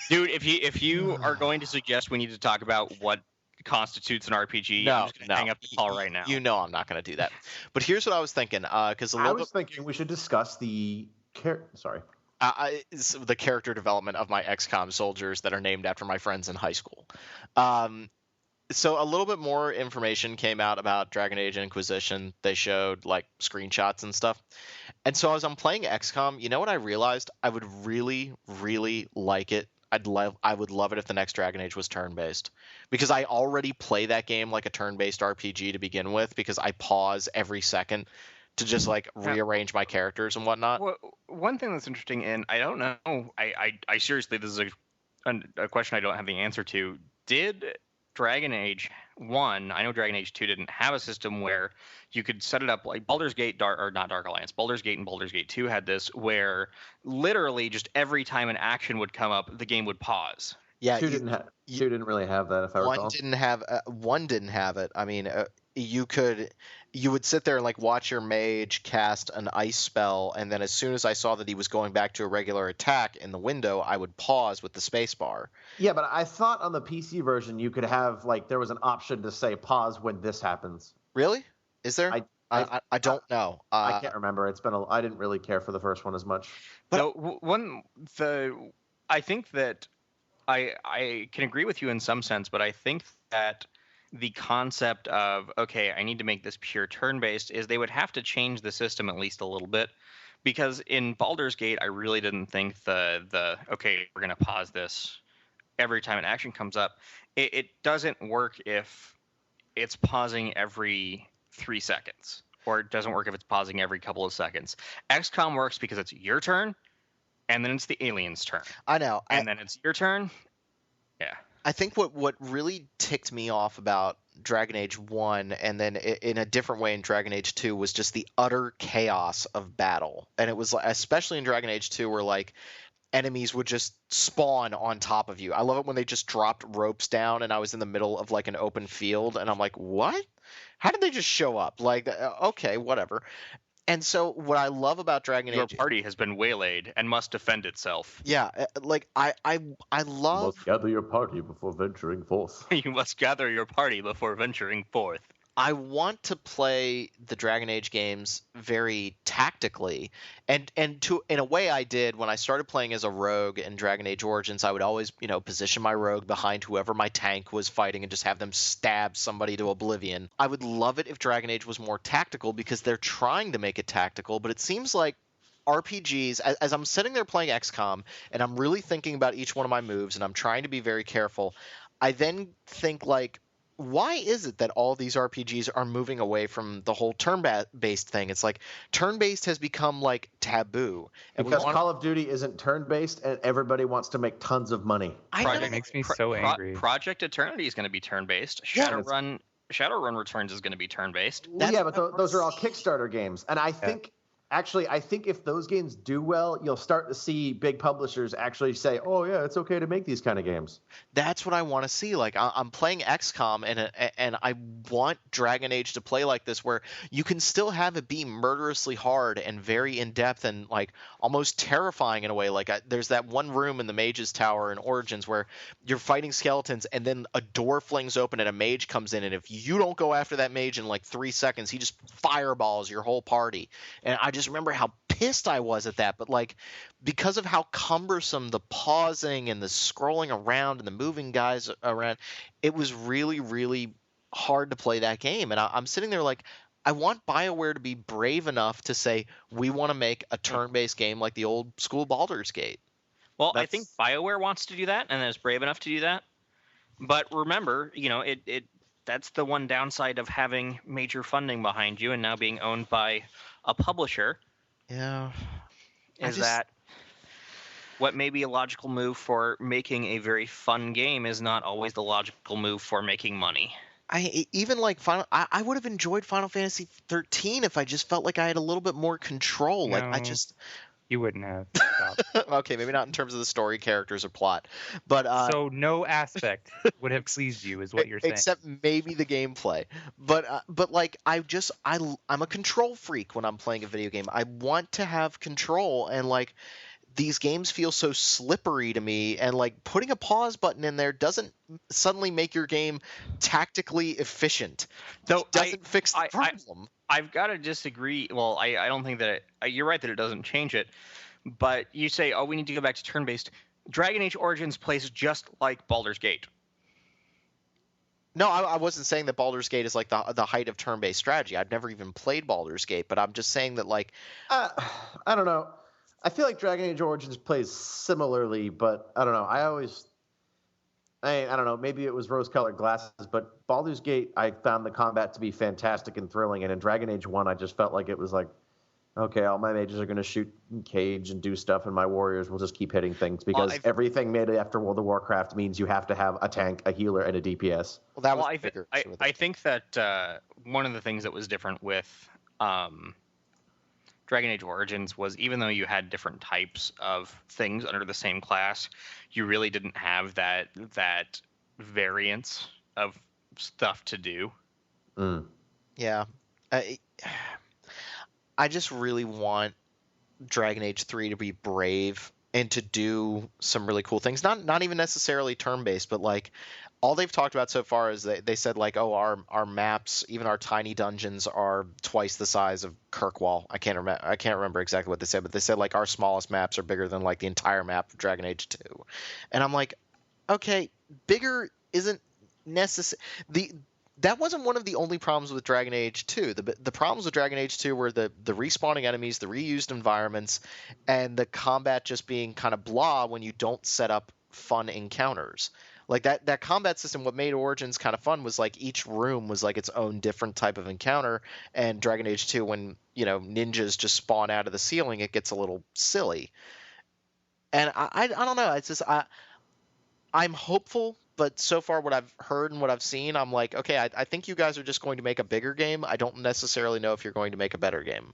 Dude, if you are going to suggest we need to talk about what constitutes an RPG, I'm just going to hang up the call right now. I'm not going to do that. But here's what I was thinking. Because I was thinking we should discuss the the character development of my XCOM soldiers that are named after my friends in high school. So a little bit more information came out about Dragon Age Inquisition. They showed like screenshots and stuff. And so as I'm playing XCOM, you know what I realized? I would really, really like it. I would love it if the next Dragon Age was turn-based, because I already play that game like a turn-based RPG to begin with, because I pause every second to just like rearrange my characters and whatnot. Well, one thing that's interesting, and I don't know, I seriously, this is a question I don't have the answer to. Did Dragon Age 1, I know Dragon Age 2 didn't have a system where you could set it up like Baldur's Gate, not Dark Alliance, Baldur's Gate and Baldur's Gate 2 had this where literally just every time an action would come up, the game would pause. Yeah, two didn't really have that, if I recall. One didn't have it. I mean, you would sit there and like watch your mage cast an ice spell, and then as soon as I saw that he was going back to a regular attack in the window, I would pause with the space bar. Yeah, but I thought on the PC version you could have like there was an option to say pause when this happens. Really? Is there? I don't know. I can't remember. I didn't really care for the first one as much. But I think that I can agree with you in some sense, but I think that the concept of, okay, I need to make this pure turn-based is they would have to change the system at least a little bit, because in Baldur's Gate, I really didn't think the okay, we're going to pause this every time an action comes up. It doesn't work if it's pausing every 3 seconds, or it doesn't work if it's pausing every couple of seconds. XCOM works because it's your turn, and then it's the alien's turn. I know. And then it's your turn. Yeah. I think what really ticked me off about Dragon Age 1, and then in a different way in Dragon Age 2, was just the utter chaos of battle. And it was especially in Dragon Age 2 where like enemies would just spawn on top of you. I love it when they just dropped ropes down and I was in the middle of like an open field and I'm like, what? How did they just show up? Like, okay, whatever. And so what I love about Dragon Your Age, party has been waylaid and must defend itself. yeah, like I You love. must gather your party before venturing forth. You must gather your party before venturing forth. I want to play the Dragon Age games very tactically, and to in a way I did when I started playing as a rogue in Dragon Age Origins. I would always position my rogue behind whoever my tank was fighting and just have them stab somebody to oblivion. I would love it if Dragon Age was more tactical because they're trying to make it tactical, but it seems like RPGs, as I'm sitting there playing XCOM and I'm really thinking about each one of my moves and I'm trying to be very careful, I then think like, why is it that all these RPGs are moving away from the whole turn-based thing? It's like turn-based has become like taboo. Because Call of Duty isn't turn-based and everybody wants to make tons of money. It makes me so angry. Project Eternity is going to be turn-based. Shadowrun Returns is going to be turn-based. Yeah, but those are all Kickstarter games. And I think if those games do well, you'll start to see big publishers actually say, oh, yeah, it's okay to make these kind of games. That's what I want to see. Like, I'm playing XCOM, and I want Dragon Age to play like this, where you can still have it be murderously hard and very in-depth and, like, almost terrifying in a way. Like, there's that one room in the Mage's Tower in Origins where you're fighting skeletons, and then a door flings open and a mage comes in, and if you don't go after that mage in, like, 3 seconds, he just fireballs your whole party. And I just remember how pissed I was at that, but like because of how cumbersome the pausing and the scrolling around and the moving guys around, it was really, really hard to play that game. And I'm sitting there like, I want BioWare to be brave enough to say we want to make a turn-based game like the old school Baldur's Gate. Well, I think BioWare wants to do that and is brave enough to do that. But remember, that's the one downside of having major funding behind you and now being owned by a publisher. Yeah. That what may be a logical move for making a very fun game is not always the logical move for making money. I would have enjoyed Final Fantasy 13 if I just felt like I had a little bit more control. No, Like you wouldn't have. Okay, maybe not in terms of the story, characters, or plot, but so no aspect would have pleased you, is what you're saying. Except maybe the gameplay. But like I'm a control freak when I'm playing a video game. I want to have control, and like these games feel so slippery to me, and like putting a pause button in there doesn't suddenly make your game tactically efficient. It doesn't fix the problem. I've got to disagree. Well, I don't think that you're right that it doesn't change it. But you say, oh, we need to go back to turn-based. Dragon Age Origins plays just like Baldur's Gate. No, I wasn't saying that Baldur's Gate is like the height of turn-based strategy. I've never even played Baldur's Gate, but I'm just saying that like I don't know. I feel like Dragon Age Origins plays similarly, but I don't know. I don't know. Maybe it was rose-colored glasses, but Baldur's Gate, I found the combat to be fantastic and thrilling, and in Dragon Age 1, I just felt like it was like, okay, all my mages are going to shoot and cage and do stuff, and my warriors will just keep hitting things because everything made after World of Warcraft means you have to have a tank, a healer, and a DPS. Well, that was I think that one of the things that was different with Dragon Age Origins was even though you had different types of things under the same class, you really didn't have that variance of stuff to do. Yeah. I just really want Dragon Age 3 to be brave and to do some really cool things. Not even necessarily turn-based, but like all they've talked about so far is they said like, oh, our maps, even our tiny dungeons are twice the size of Kirkwall. I can't remember exactly what they said, but they said like our smallest maps are bigger than like the entire map of Dragon Age 2. And I'm like, okay, bigger isn't necessary. That wasn't one of the only problems with Dragon Age 2. The problems with Dragon Age 2 were the respawning enemies, the reused environments, and the combat just being kind of blah when you don't set up fun encounters. Like that combat system, what made Origins kind of fun was like each room was like its own different type of encounter. And Dragon Age 2, when ninjas just spawn out of the ceiling, it gets a little silly. And I don't know. It's just I'm hopeful. But so far, what I've heard and what I've seen, I'm like, okay, I think you guys are just going to make a bigger game. I don't necessarily know if you're going to make a better game.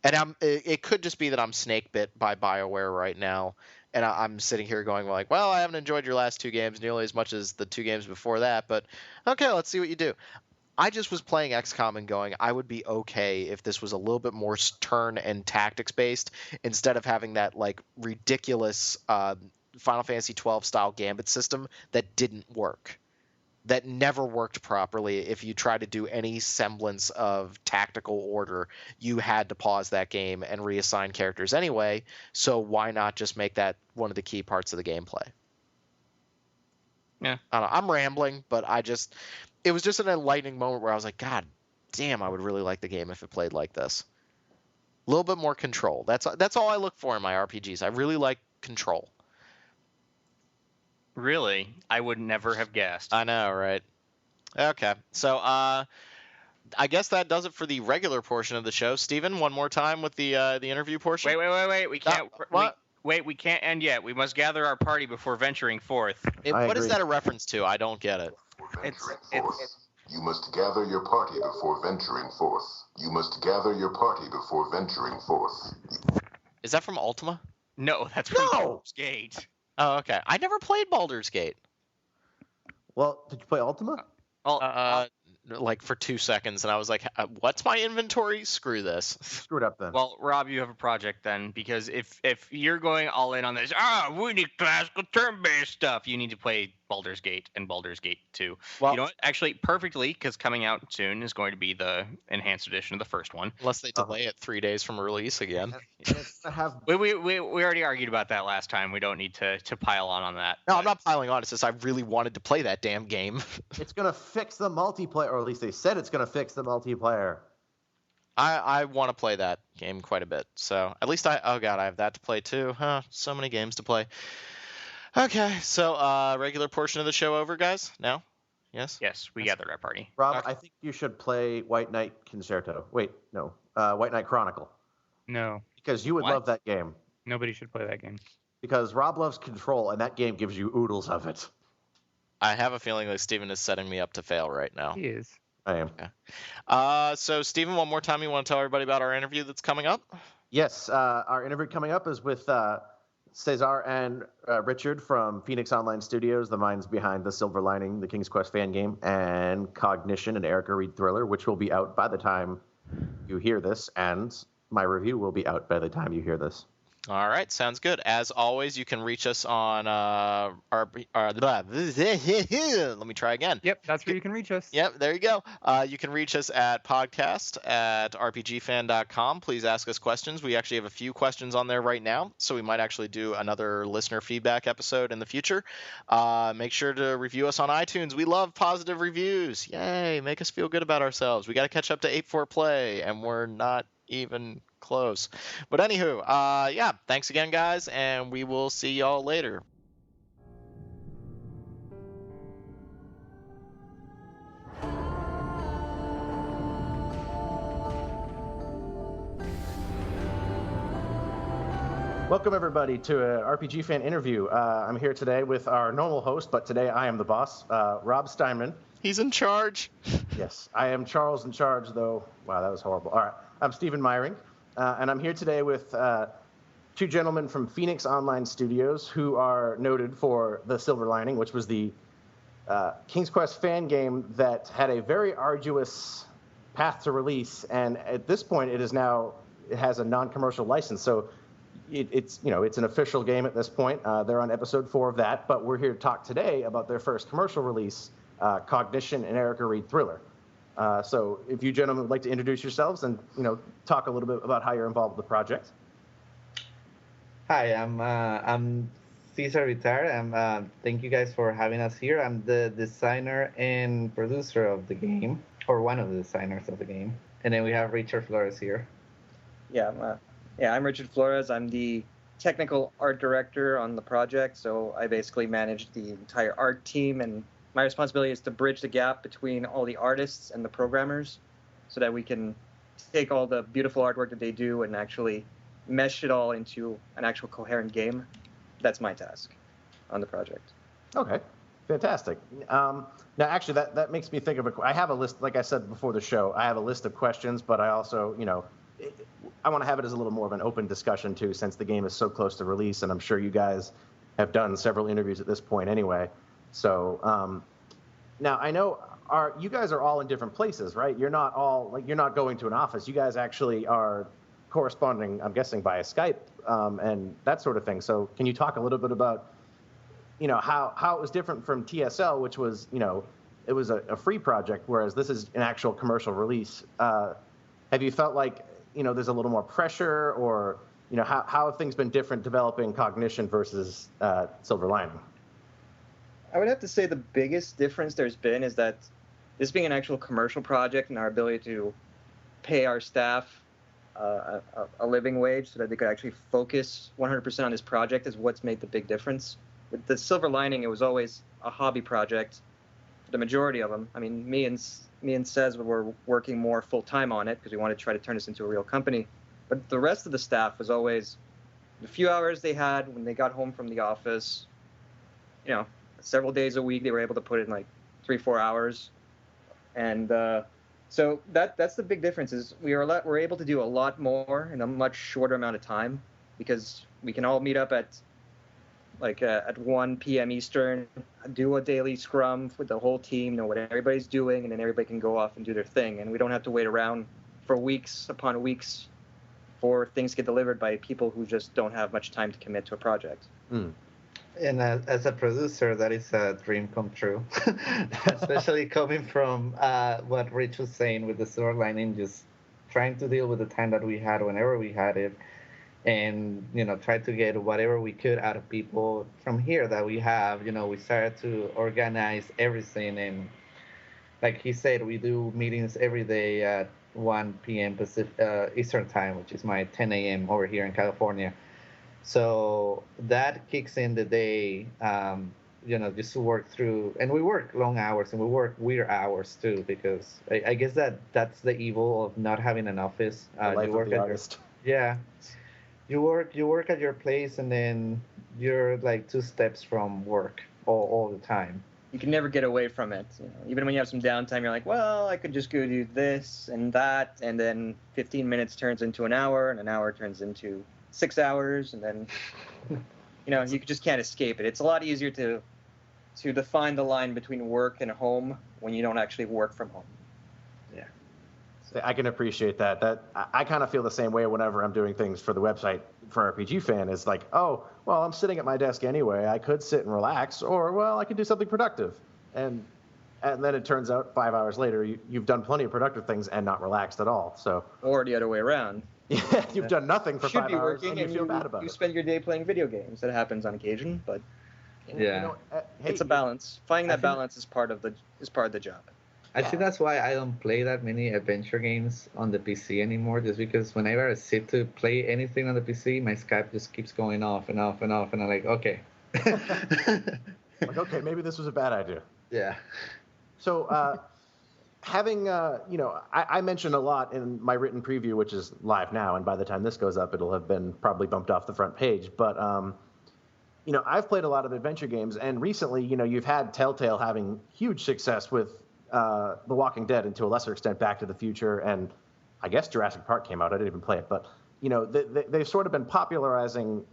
And it could just be that I'm snake bit by BioWare right now, and I'm sitting here going like, well, I haven't enjoyed your last two games nearly as much as the two games before that, but okay, let's see what you do. I just was playing XCOM and going, I would be okay if this was a little bit more turn and tactics based instead of having that like ridiculous Final Fantasy 12 style gambit system that didn't work. That never worked properly. If you try to do any semblance of tactical order, you had to pause that game and reassign characters anyway. So why not just make that one of the key parts of the gameplay? Yeah. I don't know, I'm rambling, but it was just an enlightening moment where I was like, God damn, I would really like the game if it played like this. A little bit more control. That's all I look for in my RPGs. I really like control. Really? I would never have guessed. I know, right? Okay. So, I guess that does it for the regular portion of the show. Steven, one more time with the interview portion. Wait. We can't. What? We can't end yet. We must gather our party before venturing forth. What is that a reference to? I don't get it. You must gather your party before venturing forth. You must gather your party before venturing forth. Is that from Ultima? No, that's from Baldur's Gate. Oh, okay. I never played Baldur's Gate. Well, did you play Ultima? Like for 2 seconds, and I was like, what's my inventory? Screw this. Screw it up then. Well, Rob, you have a project then, because if you're going all in on this, we need classical turn-based stuff, you need to play Baldur's Gate and Baldur's Gate 2. Well, you know what? Actually, perfectly, because coming out soon is going to be the enhanced edition of the first one. Unless they delay it 3 days from release again. We already argued about that last time. We don't need to pile on that. No, I'm not piling on. It's just I really wanted to play that damn game. It's going to fix the multiplayer, or at least they said it's going to fix the multiplayer. I want to play that game quite a bit. So at least I have that to play too. So many games to play. Okay, so regular portion of the show over, guys? Now? Yes? Yes, we gathered our party. Rob, Okay. I think you should play White Knight Concerto. Wait, no. White Knight Chronicle. No, Because you would What? love that game. nobody should play that game. Because Rob loves control, and that game gives you oodles of it. I have a feeling that Steven is setting me up to fail right now. He is. I am. So, Steven, one more time, you want to tell everybody about our interview that's coming up? Yes, our interview coming up is with Cesar and Richard from Phoenix Online Studios, the minds behind The Silver Lining, the King's Quest fan game, and Cognition, an Erica Reed thriller, which will be out by the time you hear this, and my review will be out by the time you hear this. All right, sounds good. As always, you can reach us on let me try again. Yep, that's where you can reach us. Yep, there you go. You can reach us at podcast@rpgfan.com. Please ask us questions. We actually have a few questions on there right now, so we might actually do another listener feedback episode in the future. Make sure to review us on iTunes. We love positive reviews. Yay, make us feel good about ourselves. We got to catch up to 8-4 play, and we're not even close. But anywho, yeah, thanks again, guys, and we will see y'all later. Welcome, everybody, to an RPG fan interview. I'm here today with our normal host, but today I am the boss, Rob Steinman. He's in charge. Yes, I am Charles in charge, though. Wow, that was horrible. All right, I'm Stephen Meyering, and I'm here today with two gentlemen from Phoenix Online Studios who are noted for The Silver Lining, which was the King's Quest fan game that had a very arduous path to release, and at this point, it has a non-commercial license. So it's an official game at this point. They're on episode 4 of that, but we're here to talk today about their first commercial release, Cognition, an Erica Reed thriller. So if you gentlemen would like to introduce yourselves and talk a little bit about how you're involved with the project. Hi, I'm Cesar Vitar. Thank you guys for having us here. I'm the designer and producer of the game, or one of the designers of the game. And then we have Richard Flores here. I'm Richard Flores. I'm the technical art director on the project, so I basically manage the entire art team, and my responsibility is to bridge the gap between all the artists and the programmers so that we can take all the beautiful artwork that they do and actually mesh it all into an actual coherent game. That's my task on the project. Okay, fantastic. Now, actually, that makes me think of I have a list, like I said before the show, I have a list of questions, but I also, I want to have it as a little more of an open discussion, too, since the game is so close to release, and I'm sure you guys have done several interviews at this point anyway. So now I know you guys are all in different places, right? You're not going to an office. You guys actually are corresponding, I'm guessing, via Skype and that sort of thing. So can you talk a little bit about, how it was different from TSL, which was, it was a free project, whereas this is an actual commercial release. Have you felt like, there's a little more pressure, or, how have things been different developing Cognition versus Silver Lining? I would have to say the biggest difference there's been is that this being an actual commercial project and our ability to pay our staff a living wage so that they could actually focus 100% on this project is what's made the big difference. With the Silver Lining, it was always a hobby project for the majority of them. I mean, me and Cez were working more full-time on it because we wanted to try to turn this into a real company. But the rest of the staff was always the few hours they had when they got home from the office, several days a week, they were able to put in like 3-4 hours. And so that's the big difference is we're able to do a lot more in a much shorter amount of time because we can all meet up at 1 p.m. Eastern, do a daily scrum with the whole team, know what everybody's doing, and then everybody can go off and do their thing. And we don't have to wait around for weeks upon weeks for things to get delivered by people who just don't have much time to commit to a project. Mm. And as a producer, that is a dream come true, especially coming from what Rich was saying with the Silver Lining, just trying to deal with the time that we had whenever we had it, and try to get whatever we could out of people from here that we have. We started to organize everything, and like he said, we do meetings every day at 1 p.m. Pacific, Eastern time, which is my 10 a.m. over here in California. So that kicks in the day, just to work through, and we work long hours and we work weird hours too, because I guess that's the evil of not having an office. The life of the artist. You work at your place, and then you're like 2 steps from work all the time. You can never get away from it. Even when you have some downtime, you're like, well, I could just go do this and that, and then 15 minutes turns into an hour, and an hour turns into 6 hours, and then you just can't escape it. It's a lot easier to define the line between work and home when you don't actually work from home. Yeah, I can appreciate that. I kind of feel the same way whenever I'm doing things for the website for RPG Fan. Is like, oh, well, I'm sitting at my desk anyway. I could sit and relax, or well, I could do something productive, and then it turns out 5 hours later you've done plenty of productive things and not relaxed at all. So or the other way around. Yeah, you've done nothing for 5 hours and you feel bad about it. You spend your day playing video games. That happens on occasion, but hey, it's a balance. Finding that balance is part of the job. I think that's why I don't play that many adventure games on the PC anymore, just because whenever I sit to play anything on the PC, my Skype just keeps going off and off and off, and I'm like, okay. Okay, maybe this was a bad idea. Yeah. So, having, I mentioned a lot in my written preview, which is live now, and by the time this goes up, it'll have been probably bumped off the front page. But, I've played a lot of adventure games, and recently, you've had Telltale having huge success with The Walking Dead, and to a lesser extent, Back to the Future, and I guess Jurassic Park came out. I didn't even play it, but, they've sort of been popularizing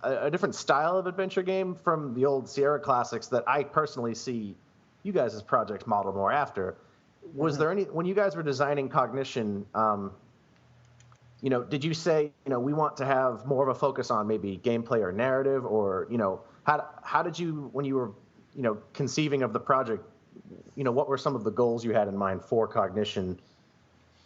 a different style of adventure game from the old Sierra classics that I personally see you guys' projects modeled more after. Was there any, when you guys were designing Cognition, did you say, we want to have more of a focus on maybe gameplay or narrative, or, how did you, when you were, conceiving of the project, what were some of the goals you had in mind for Cognition,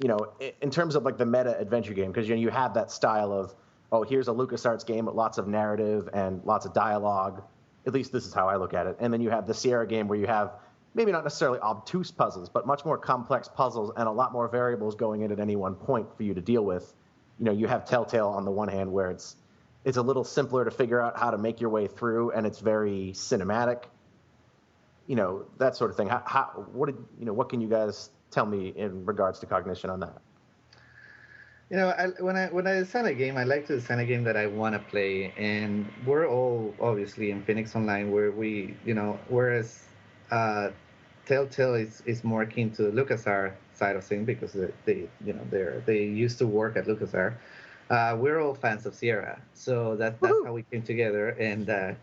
in terms of like the meta adventure game? Because, you have that style of, oh, here's a LucasArts game with lots of narrative and lots of dialogue. At least this is how I look at it. And then you have the Sierra game where you have maybe not necessarily obtuse puzzles, but much more complex puzzles and a lot more variables going in at any one point for you to deal with. You have Telltale on the one hand where it's a little simpler to figure out how to make your way through, and it's very cinematic. That sort of thing. What can you guys tell me in regards to Cognition on that? When I design a game, I like to design a game that I want to play, and we're all obviously in Phoenix Online where we, whereas Telltale is more keen to the LucasArts side of things because they used to work at LucasArts. We're all fans of Sierra, so that's how we came together, and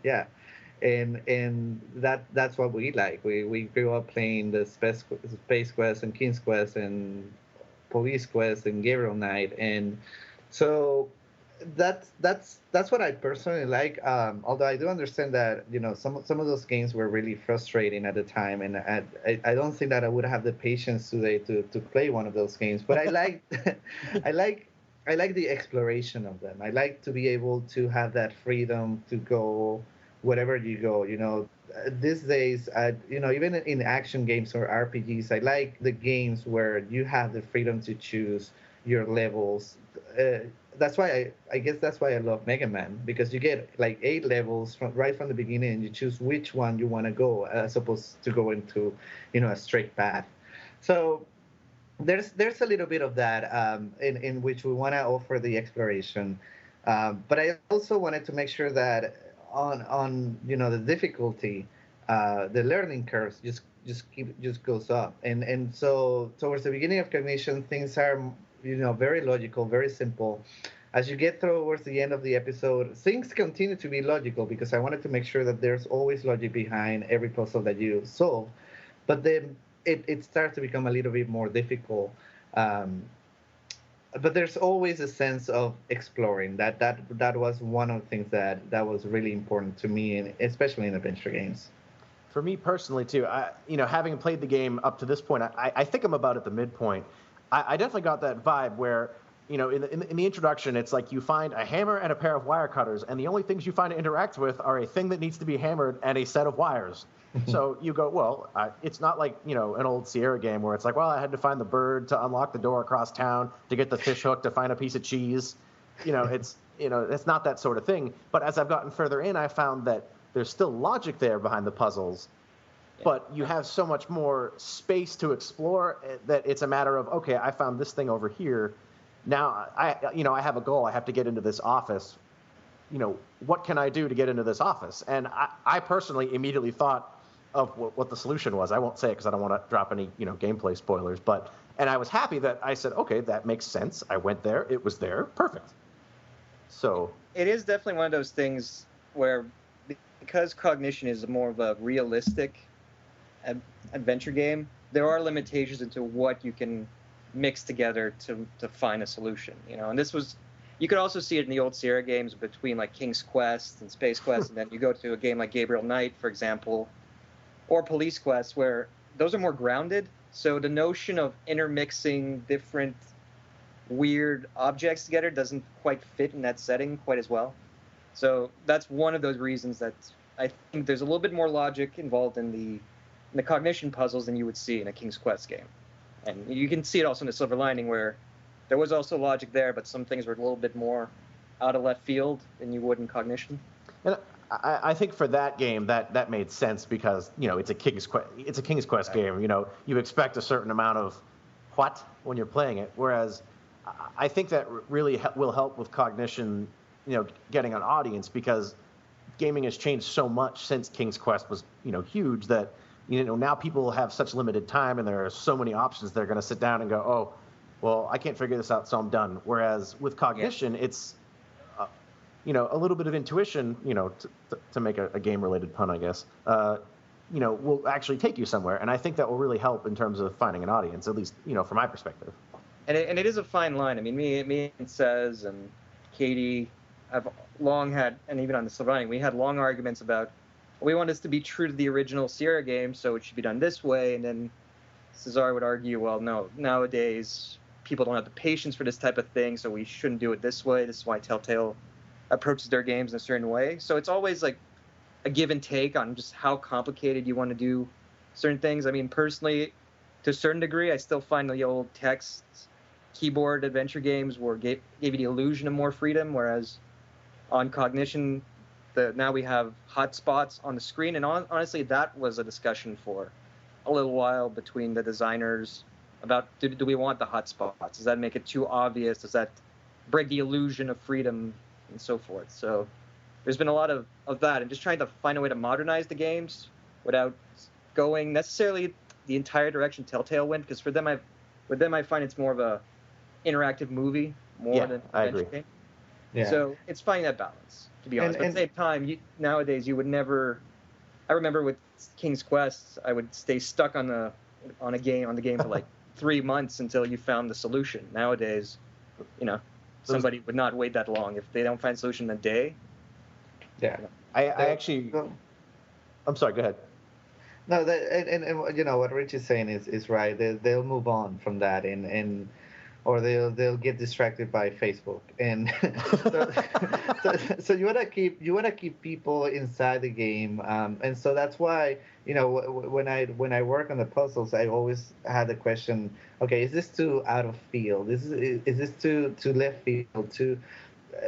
and that's what we like. We grew up playing the Space Quest and King's Quest and Police Quest and Gabriel Knight, and so that's what I personally like. Although I do understand that some of those games were really frustrating at the time, and I don't think that I would have the patience today to play one of those games. But I like I like the exploration of them. I like to be able to have that freedom to go wherever you go. These days, even in action games or RPGs, I like the games where you have the freedom to choose your levels. That's why I guess that's why I love Mega Man, because you get like 8 levels right from the beginning, and you choose which one you want to go, as opposed to go into a straight path. So there's a little bit of that in which we want to offer the exploration, but I also wanted to make sure that on the difficulty, the learning curve just goes up, and so towards the beginning of Cognition, things are very logical, very simple. As you get towards the end of the episode, things continue to be logical, because I wanted to make sure that there's always logic behind every puzzle that you solve. But then it starts to become a little bit more difficult. But there's always a sense of exploring. That was one of the things that was really important to me, and especially in adventure games. For me personally too, having played the game up to this point, I think I'm about at the midpoint. I definitely got that vibe where, in the introduction, it's like you find a hammer and a pair of wire cutters, and the only things you find to interact with are a thing that needs to be hammered and a set of wires. So you go, well, it's not like, an old Sierra game where it's like, well, I had to find the bird to unlock the door across town, to get the fish hook to find a piece of cheese. It's not that sort of thing. But as I've gotten further in, I found that there's still logic there behind the puzzles, but you have so much more space to explore that it's a matter of, okay, I found this thing over here. Now I have a goal. I have to get into this office. What can I do to get into this office? And I personally immediately thought of what the solution was. I won't say it because I don't want to drop any, gameplay spoilers, and I was happy that I said, okay, that makes sense. I went there. It was there. Perfect. So it is definitely one of those things where, because Cognition is more of a realistic adventure game, there are limitations into what you can mix together to find a solution. And this was, you could also see it in the old Sierra games between like King's Quest and Space Quest, and then you go to a game like Gabriel Knight, for example, or Police Quest, where those are more grounded. So the notion of intermixing different weird objects together doesn't quite fit in that setting quite as well. So that's one of those reasons that I think there's a little bit more logic involved in the Cognition puzzles than you would see in a King's Quest game. And you can see it also in the Silver Lining, where there was also logic there, but some things were a little bit more out of left field than you would in Cognition. And I think for that game, that made sense because, it's a King's Quest game. You expect a certain amount of what when you're playing it. Whereas I think that really will help with Cognition, getting an audience, because gaming has changed so much since King's Quest was, huge, that, now people have such limited time and there are so many options. They're going to sit down and go, oh, well, I can't figure this out, so I'm done. Whereas with Cognition, it's, a little bit of intuition, to make a game-related pun, I guess, will actually take you somewhere. And I think that will really help in terms of finding an audience, at least, from my perspective. And it is a fine line. I mean, me and Cez and Katie have long had, and even on the Silver Lining, we had long arguments about, we want this to be true to the original Sierra game, so it should be done this way. And then Cesar would argue, well, no, nowadays people don't have the patience for this type of thing, so we shouldn't do it this way. This is why Telltale approaches their games in a certain way. So it's always like a give and take on just how complicated you want to do certain things. I mean, personally, to a certain degree, I still find the old text keyboard adventure games gave you the illusion of more freedom, whereas on Cognition, now we have hotspots on the screen. And honestly, that was a discussion for a little while between the designers about, do we want the hotspots? Does that make it too obvious? Does that break the illusion of freedom and so forth? So there's been a lot of that, and just trying to find a way to modernize the games without going necessarily the entire direction Telltale went, because with them I find it's more of a interactive movie more than I agree. Game. Yeah. So it's finding that balance, to be honest. But at the same time, nowadays you would never I remember with King's Quest, I would stay stuck on the game for like 3 months until you found the solution. Nowadays, somebody would not wait that long if they don't find solution in a day. Yeah. I actually. I'm sorry. Go ahead. No, and what Rich is saying is right. They'll move on from that or they'll get distracted by Facebook, and so you wanna keep people inside the game, and so that's why when I work on the puzzles, I always had the question: okay, is this too out of field? Is this too left field?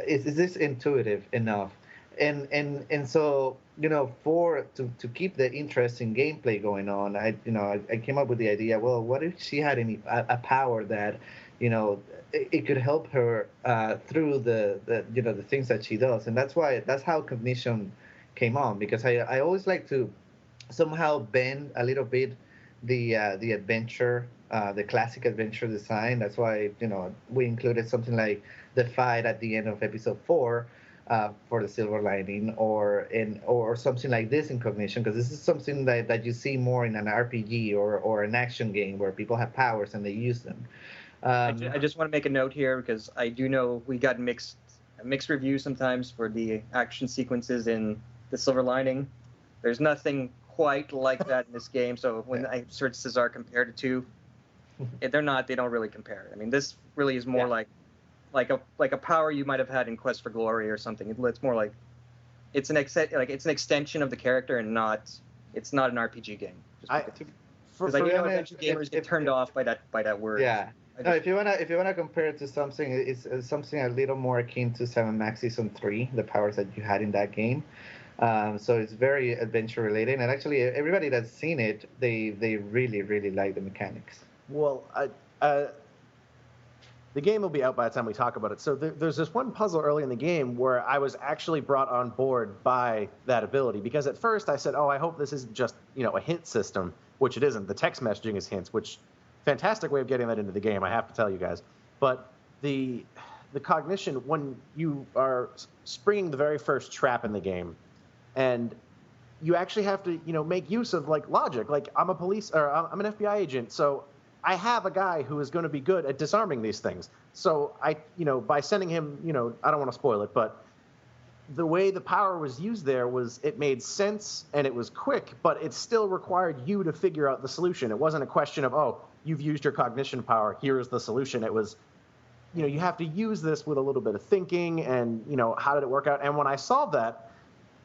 Is this intuitive enough? And so to keep the interesting gameplay going on, I came up with the idea. Well, what if she had a power that it could help her through the things that she does, and that's how Cognition came on, because I always like to somehow bend a little bit the adventure, the classic adventure design. That's why we included something like the fight at the end of episode 4 for the Silver Lining, or something like this in Cognition, because this is something that you see more in an RPG or an action game where people have powers and they use them. I just want to make a note here, because I do know we got mixed reviews sometimes for the action sequences in the Silver Lining. There's nothing quite like that in this game. So when I searched Cesar compared the two, they don't really compare. I mean, this really is more like a power you might have had in Quest for Glory or something. It's more like it's an extension of the character, and it's not an RPG game. Because I do know adventure gamers get turned off by that word. Yeah. No, if you wanna compare it to something, it's something a little more akin to 7 Max Season 3, the powers that you had in that game. So it's very adventure related, and actually everybody that's seen it, they really really like the mechanics. Well, the game will be out by the time we talk about it. So there's this one puzzle early in the game where I was actually brought on board by that ability, because at first I said, I hope this isn't just a hint system, which it isn't. The text messaging is hints, which fantastic way of getting that into the game, I have to tell you guys. But the cognition, when you are springing the very first trap in the game, and you actually have to make use of logic. Like, I'm a police, or I'm an FBI agent, so I have a guy who is going to be good at disarming these things. So I by sending him, I don't want to spoil it, but the way the power was used there was, it made sense and it was quick, but it still required you to figure out the solution. It wasn't a question of, you've used your cognition power, here is the solution. It was, you have to use this with a little bit of thinking, and how did it work out? And when I solved that,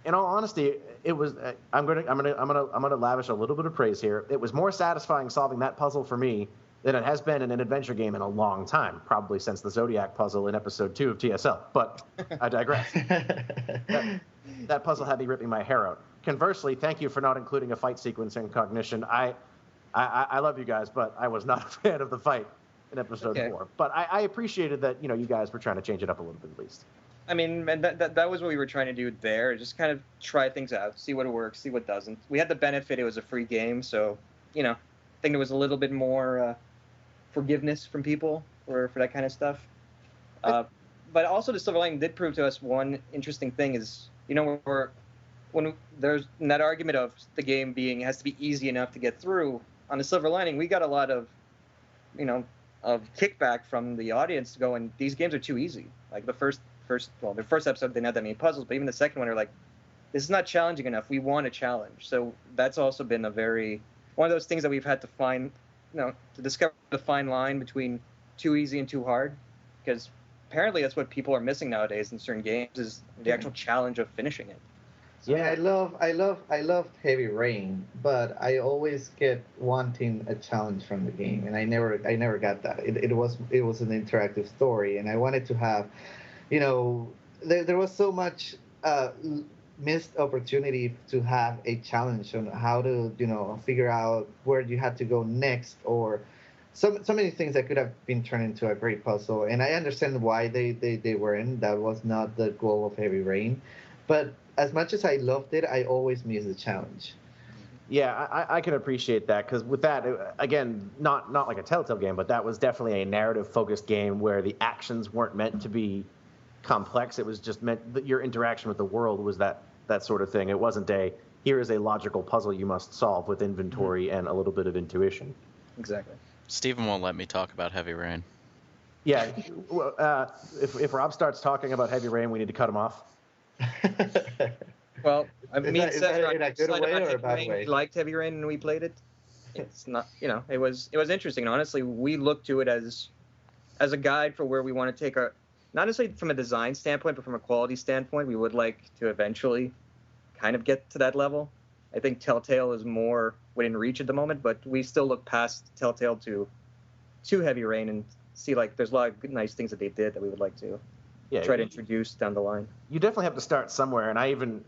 in all honesty, it was. I'm gonna lavish a little bit of praise here. It was more satisfying solving that puzzle for me than it has been in an adventure game in a long time, probably since the Zodiac puzzle in episode 2 of TSL. But I digress. that puzzle had me ripping my hair out. Conversely, thank you for not including a fight sequence in Cognition. I love you guys, but I was not a fan of the fight in episode 4. But I appreciated that you guys were trying to change it up a little bit at least. I mean, and that was what we were trying to do there. Just kind of try things out, see what works, see what doesn't. We had the benefit; it was a free game, so I think there was a little bit more forgiveness from people for that kind of stuff. But also, the Silver Lining did prove to us one interesting thing: is when there's that argument of the game has to be easy enough to get through. On the Silver Lining, we got a lot of of kickback from the audience going, these games are too easy. Like the first episode, they didn't have that many puzzles, but even the second one, they're like, this is not challenging enough. We want a challenge. So that's also been one of those things that we've had to find, to discover the fine line between too easy and too hard, because apparently that's what people are missing nowadays in certain games, is the actual challenge of finishing it. So, yeah, I love Heavy Rain, but I always get wanting a challenge from the game, and I never got that. It was an interactive story, and I wanted to have, there was so much missed opportunity to have a challenge on how to figure out where you had to go next, or so many things that could have been turned into a great puzzle. And I understand why they weren't. That was not the goal of Heavy Rain, but as much as I loved it, I always missed the challenge. Yeah, I can appreciate that, because with that, again, not like a Telltale game, but that was definitely a narrative-focused game where the actions weren't meant to be complex. It was just meant that your interaction with the world was that sort of thing. It wasn't here is a logical puzzle you must solve with inventory and a little bit of intuition. Exactly. Stephen won't let me talk about Heavy Rain. Yeah, if Rob starts talking about Heavy Rain, we need to cut him off. Well, Is that in a good way or a bad Rain. way? We liked Heavy Rain and we played it. It's not, it was interesting. And honestly, we looked to it as a guide for where we want to take our, not necessarily from a design standpoint, but from a quality standpoint. We would like to eventually kind of get to that level. I think Telltale is more within reach at the moment, but we still look past Telltale to Heavy Rain and see like there's a lot of good, nice things that they did that we would like to try to introduce down the line. You definitely have to start somewhere, and I even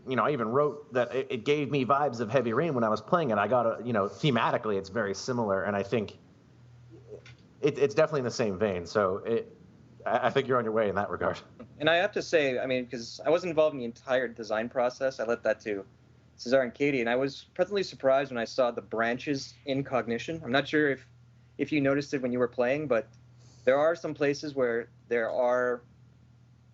wrote that it gave me vibes of Heavy Rain when I was playing it. I got thematically it's very similar, and I think it's definitely in the same vein. So I think you're on your way in that regard. And I have to say, I mean, because I wasn't involved in the entire design process, I left that to Cesar and Katie, and I was pleasantly surprised when I saw the branches in Cognition. I'm not sure if you noticed it when you were playing, but there are some places where there are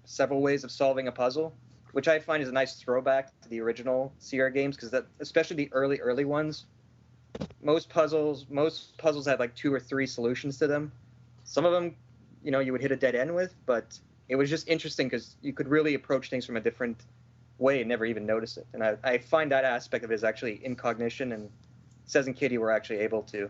several ways of solving a puzzle, which I find is a nice throwback to the original Sierra games, because especially the early ones, most puzzles had like 2 or 3 solutions to them. Some of them, you would hit a dead end with, but it was just interesting because you could really approach things from a different way and never even notice it. And I find that aspect of it is actually in Cognition, and Cez and Kitty were actually able to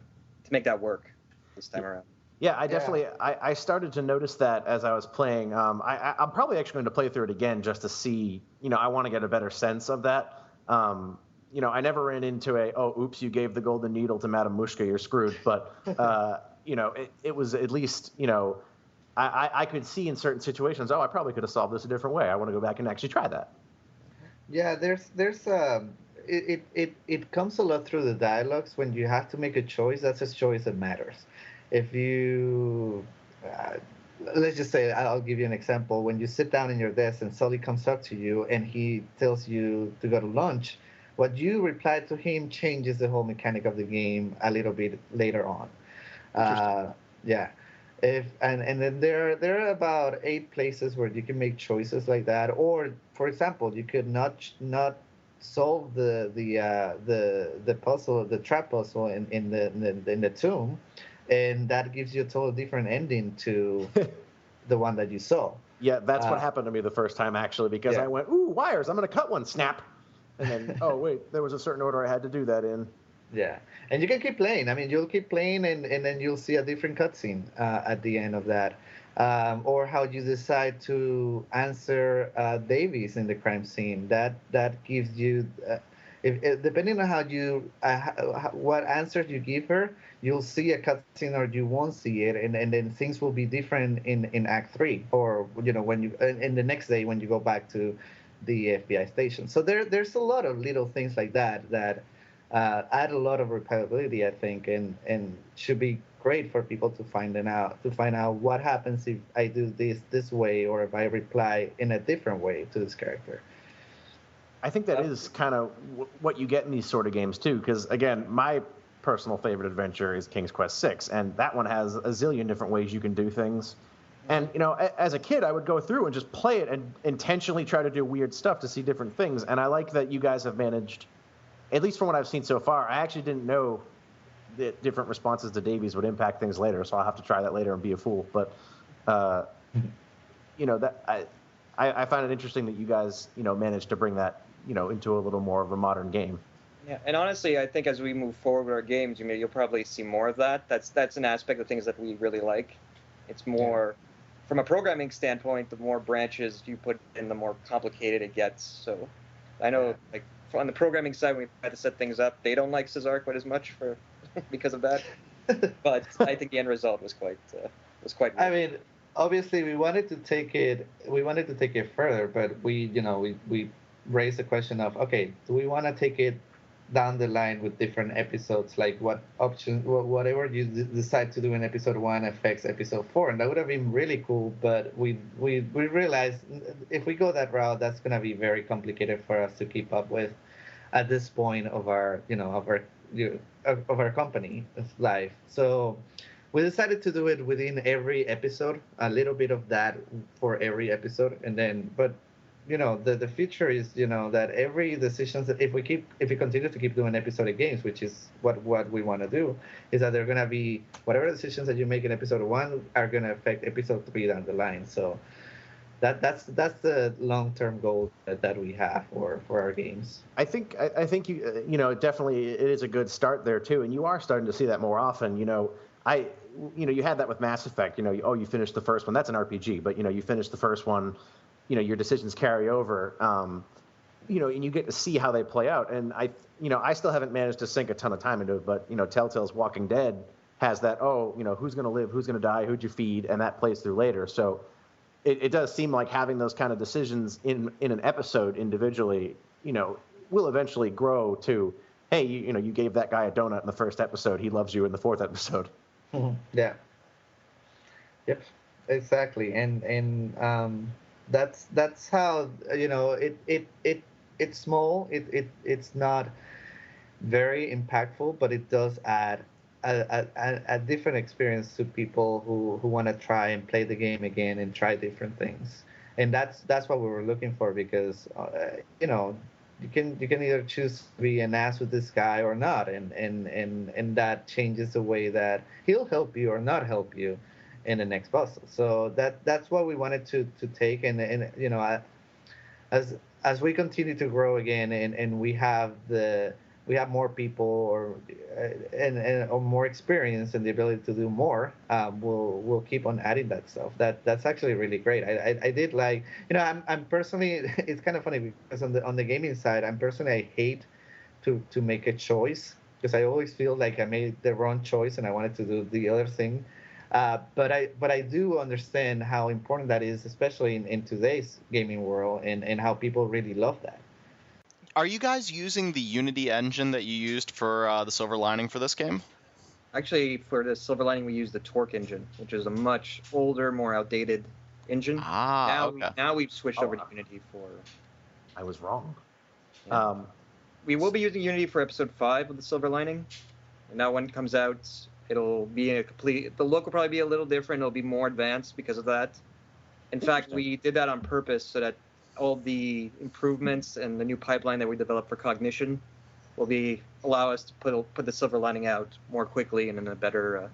make that work this time around. Yeah, I definitely I started to notice that as I was playing. I'm probably actually going to play through it again just to see. I want to get a better sense of that. I never ran into oops, you gave the golden needle to Madame Mushka, you're screwed. But it was at least I could see in certain situations. I probably could have solved this a different way. I want to go back and actually try that. Yeah, there's it comes a lot through the dialogues when you have to make a choice. That's a choice that matters. If you let's just say, I'll give you an example. When you sit down in your desk and Sully comes up to you and he tells you to go to lunch, what you reply to him changes the whole mechanic of the game a little bit later on. Yeah. And then there are about 8 places where you can make choices like that. Or, for example, you could not solve the puzzle, the trap puzzle in the tomb, and that gives you a totally different ending to the one that you saw. Yeah, that's what happened to me the first time, actually, because I went, ooh, wires, I'm going to cut one, snap. And then, oh, wait, there was a certain order I had to do that in. Yeah, and you can keep playing. I mean, you'll keep playing, and then you'll see a different cutscene at the end of that. Or how you decide to answer Davies in the crime scene. That gives you... depending on how you what answers you give her, you'll see a cutscene or you won't see it, and then things will be different in Act 3, or when you in the next day when you go back to the FBI station. So there's a lot of little things like that add a lot of replayability, I think, and should be great for people to find out what happens if I do this way, or if I reply in a different way to this character. I think that is kind of what you get in these sort of games, too, because, again, my personal favorite adventure is King's Quest VI, and that one has a zillion different ways you can do things. And, as a kid, I would go through and just play it and intentionally try to do weird stuff to see different things, and I like that you guys have managed, at least from what I've seen so far. I actually didn't know that different responses to Davies would impact things later, so I'll have to try that later and be a fool. But, that I find it interesting that you guys, managed to bring that, into a little more of a modern game. Yeah, and honestly, I think as we move forward with our games, you'll probably see more of that. That's an aspect of things that we really like. It's more, from a programming standpoint, the more branches you put in, the more complicated it gets. So I know, like, on the programming side, we had to set things up. They don't like Cesar quite as much because of that. But I think the end result was quite. I mean, obviously, we wanted to take it further, but we raised the question of, okay, do we want to take it down the line with different episodes? Like, what options, whatever you decide to do in episode 1 affects episode 4, and that would have been really cool. But we realized if we go that route, that's going to be very complicated for us to keep up with at this point of our company life. So we decided to do it within every episode, a little bit of that for every episode, and then but the future is, that every decision that if we continue to keep doing episodic games, which is what we want to do, is that they're gonna be whatever decisions that you make in episode 1 are gonna affect episode 3 down the line. So that's the long-term goal that we have for our games. I think definitely it is a good start there too, and you are starting to see that more often. You had that with Mass Effect. You finished the first one. That's an RPG, but you finished the first one. Your decisions carry over. And you get to see how they play out. And I still haven't managed to sink a ton of time into it, but Telltale's Walking Dead has that. Who's going to live, who's going to die, who'd you feed, and that plays through later. So it does seem like having those kind of decisions in an episode individually, will eventually grow to, hey, you gave that guy a donut in the first episode, he loves you in the fourth episode. Yeah. Yep. Exactly. And that's how it's small. It's not very impactful, but it does add a different experience to people who want to try and play the game again and try different things. And that's what we were looking for, because you can either choose to be an ass with this guy or not, and that changes the way that he'll help you or not help you in the next puzzle. So that's what we wanted to take, and as we continue to grow again, and we have more people or more experience and the ability to do more, we'll keep on adding that stuff. That's actually really great. I did like, I'm personally, it's kind of funny because on the gaming side, I hate to make a choice, because I always feel like I made the wrong choice and I wanted to do the other thing. But I do understand how important that is, especially in today's gaming world, and how people really love that. Are you guys using the Unity engine that you used for the Silver Lining for this game? Actually, for the Silver Lining, we use the Torque engine, which is a much older, more outdated engine. Okay. Now we've switched over to Unity for... I was wrong. Yeah. We will be using Unity for episode 5 of the Silver Lining. And now when it comes out, it'll be the look will probably be a little different. It'll be more advanced because of that. In fact, we did that on purpose so that all the improvements and the new pipeline that we developed for Cognition will allow us to put the Silver Lining out more quickly and in a better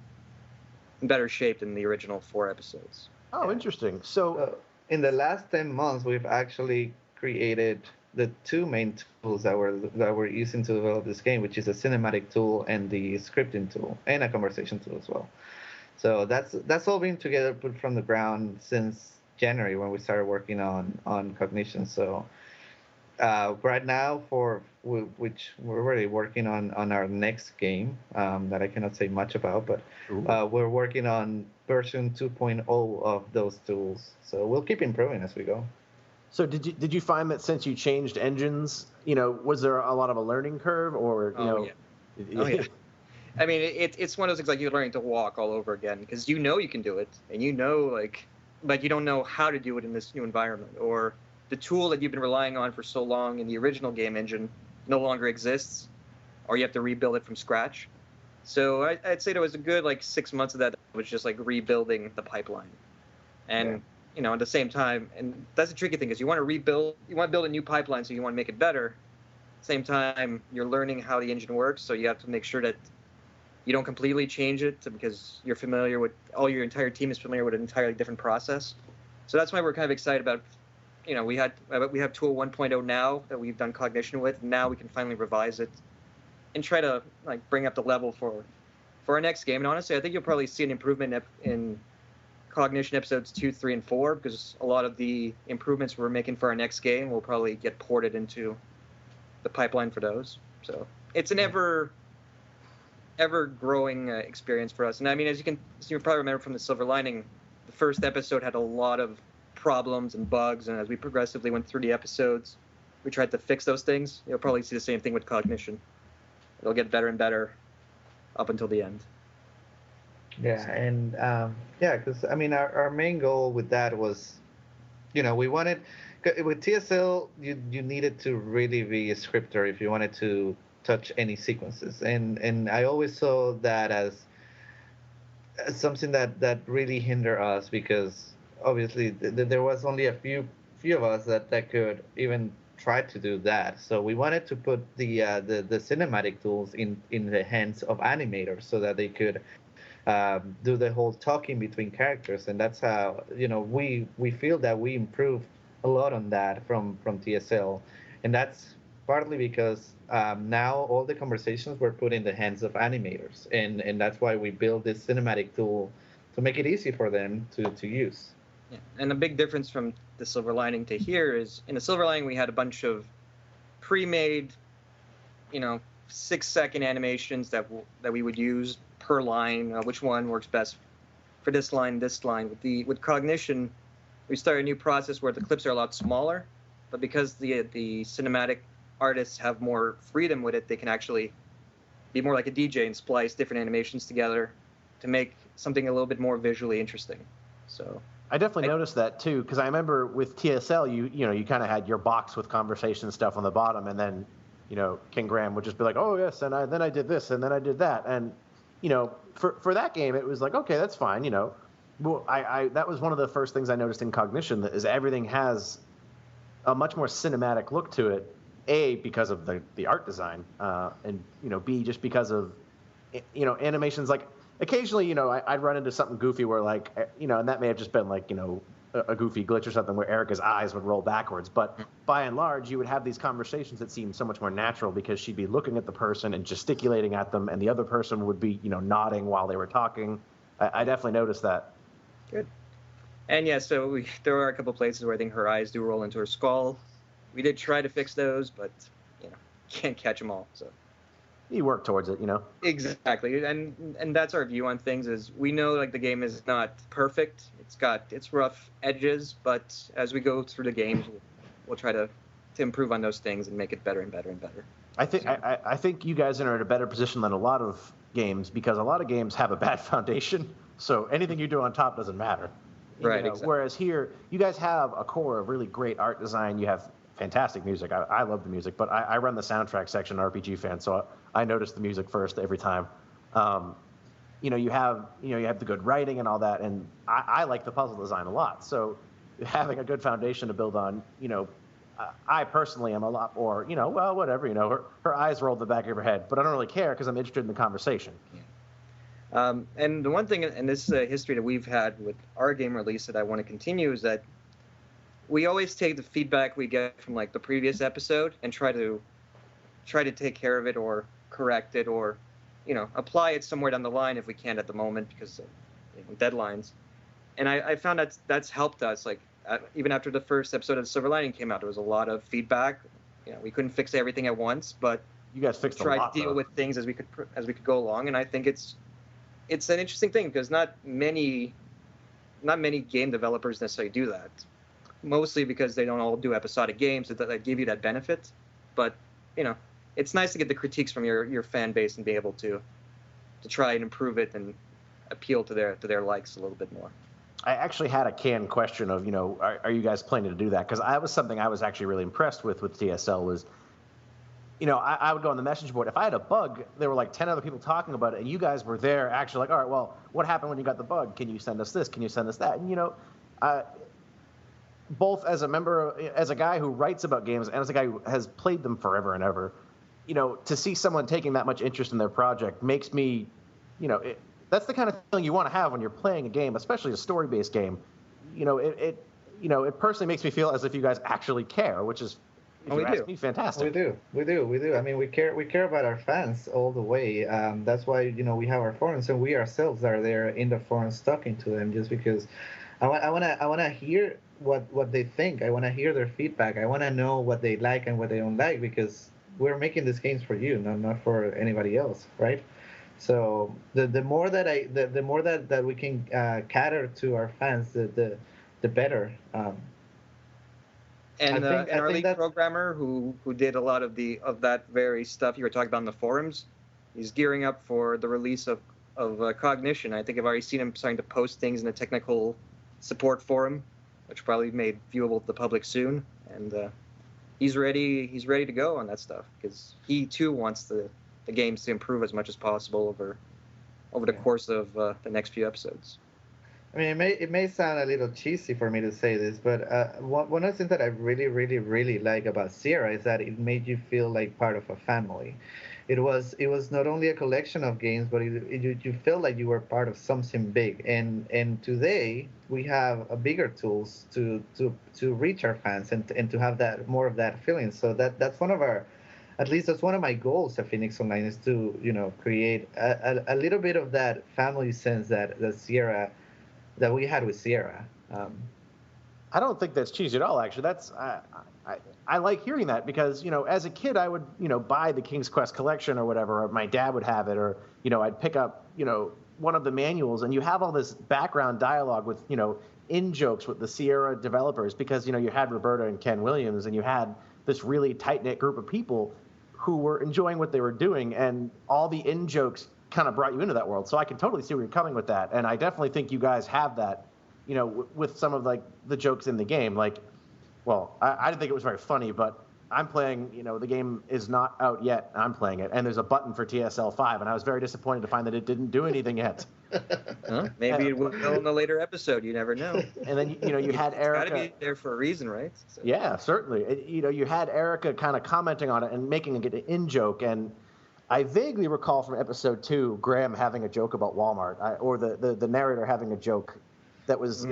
shape than the original 4 episodes. Oh, interesting. So in the last 10 months, we've actually created the 2 main tools that we're using to develop this game, which is a cinematic tool and the scripting tool, and a conversation tool as well. So that's all been together, put from the ground since January, when we started working on Cognition. So right now, which we're already working on our next game that I cannot say much about, but we're working on version 2.0 of those tools. So we'll keep improving as we go. So did you find that since you changed engines, was there a lot of a learning curve, or yeah. I mean, it's one of those things like you're learning to walk all over again, because you can do it, and but you don't know how to do it in this new environment, or the tool that you've been relying on for so long in the original game engine no longer exists, or you have to rebuild it from scratch. So I'd say there was a good 6 months of that was just rebuilding the pipeline, and at the same time, and that's the tricky thing, is you want to build a new pipeline, so you want to make it better. At the same time, you're learning how the engine works, so you have to make sure that you don't completely change it, because you're familiar with, your entire team is familiar with an entirely different process. So that's why we're kind of excited about, we have Tool 1.0 now that we've done Cognition with. Now we can finally revise it and try to bring up the level for our next game. And honestly, I think you'll probably see an improvement in Cognition episodes 2, 3, and 4, because a lot of the improvements we're making for our next game will probably get ported into the pipeline for those. So it's an ever growing experience for us. And I mean, as you probably remember from the Silver Lining, the first episode had a lot of problems and bugs, and as we progressively went through the episodes, we tried to fix those things. You'll probably see the same thing with Cognition. It'll get better and better up until the end. Yeah, and because I mean, our main goal with that was, we wanted, with TSL, you needed to really be a scripter if you wanted to touch any sequences, and I always saw that as something that really hindered us, because obviously there was only a few of us that could even try to do that. So we wanted to put the cinematic tools in the hands of animators so that they could do the whole talking between characters, and that's how we feel that we improved a lot on that from TSL, and that's partly because now all the conversations were put in the hands of animators, and that's why we built this cinematic tool to make it easy for them to use. Yeah. And a big difference from the Silver Lining to here is in the Silver Lining we had a bunch of pre-made, 6-second animations that we would use per line, which one works best for this line. With Cognition, we started a new process where the clips are a lot smaller, but because the cinematic artists have more freedom with it, they can actually be more like a DJ and splice different animations together to make something a little bit more visually interesting. So I definitely noticed that too, because I remember with TSL, you kind of had your box with conversation stuff on the bottom, and then King Graham would just be like, oh yes, and then I did this, and then I did that, and for that game it was like, okay, that's fine, Well, I that was one of the first things I noticed in Cognition, is everything has a much more cinematic look to it. A, because of the art design, and B, just because of animations. Like occasionally, I'd run into something goofy where and that may have just been a goofy glitch or something where Erica's eyes would roll backwards. But by and large, you would have these conversations that seemed so much more natural because she'd be looking at the person and gesticulating at them, and the other person would be nodding while they were talking. I definitely noticed that. Good. And yeah, so there are a couple places where I think her eyes do roll into her skull. We did try to fix those, but can't catch them all. So you work towards it, Exactly, and that's our view on things. Is we know the game is not perfect. It's got its rough edges, but as we go through the games, we'll try to improve on those things and make it better and better and better. I think you guys are in a better position than a lot of games, because a lot of games have a bad foundation, so anything you do on top doesn't matter. Right. Exactly. Whereas here, you guys have a core of really great art design. You have fantastic music. I love the music, but I run the soundtrack section at RPG Fan, so I notice the music first every time. You have the good writing and all that, and I like the puzzle design a lot. So having a good foundation to build on, I personally am a lot more, well, whatever, her eyes rolled the back of her head, but I don't really care because I'm interested in the conversation. Yeah. And the one thing, and this is a history that we've had with our game release that I want to continue, is that we always take the feedback we get from the previous episode and try to take care of it or correct it or apply it somewhere down the line if we can at the moment because of deadlines. And I found that's helped us. Even after the first episode of Silver Lining came out, there was a lot of feedback. We couldn't fix everything at once, but you guys fixed a lot. Tried to deal with things as we could go along. And I think it's an interesting thing because not many game developers necessarily do that. Mostly because they don't all do episodic games that give you that benefit. But, it's nice to get the critiques from your fan base and be able to try and improve it and appeal to their likes a little bit more. I actually had a canned question of, are you guys planning to do that? Because that was something I was actually really impressed with TSL was, I would go on the message board. If I had a bug, there were 10 other people talking about it, and you guys were there actually all right, well, what happened when you got the bug? Can you send us this? Can you send us that? And, both as a guy who writes about games and as a guy who has played them forever and ever, to see someone taking that much interest in their project makes me, that's the kind of feeling you want to have when you're playing a game, especially a story-based game. It personally makes me feel as if you guys actually care, which is, if you ask me, fantastic. We do. I mean, we care about our fans all the way. That's why, we have our forums, and we ourselves are there in the forums talking to them just because I want to hear what they think. I want to hear their feedback. I want to know what they like and what they don't like because we're making these games for you, not for anybody else, right? So the more that we can cater to our fans, the better. And our lead programmer who did a lot of that very stuff you were talking about in the forums, he's gearing up for the release of Cognition. I think I've already seen him starting to post things in the technical support forum, which probably be made viewable to the public soon. And he's ready to go on that stuff because he too wants the games to improve as much as possible over the course of the next few episodes. I mean, it may sound a little cheesy for me to say this, but one of the things that I really, really, really like about Sierra is that it made you feel like part of a family. It was not only a collection of games, but you felt like you were part of something big. And today we have a bigger tools to reach our fans and to have that more of that feeling. So that's one of our, at least that's one of my goals at Phoenix Online, is to create a little bit of that family sense that Sierra that we had with Sierra. I don't think that's cheesy at all. Actually, I like hearing that because as a kid I would buy the King's Quest collection or whatever, or my dad would have it, or I'd pick up one of the manuals, and you have all this background dialogue with in jokes with the Sierra developers because you had Roberta and Ken Williams, and you had this really tight knit group of people who were enjoying what they were doing, and all the in jokes kind of brought you into that world. So I can totally see where you're coming with that, and I definitely think you guys have that, with some of like the jokes in the game. Like, well, I didn't think it was very funny, but I'm playing, the game is not out yet. I'm playing it, and there's a button for TSL 5, and I was very disappointed to find that it didn't do anything yet. Huh? Maybe it will in a later episode. You never know. And then, you had Erica. It's got to be there for a reason, right? So. Yeah, certainly. You had Erica kind of commenting on it and making an in-joke, and I vaguely recall from episode 2 Graham having a joke about Walmart, or the narrator having a joke that was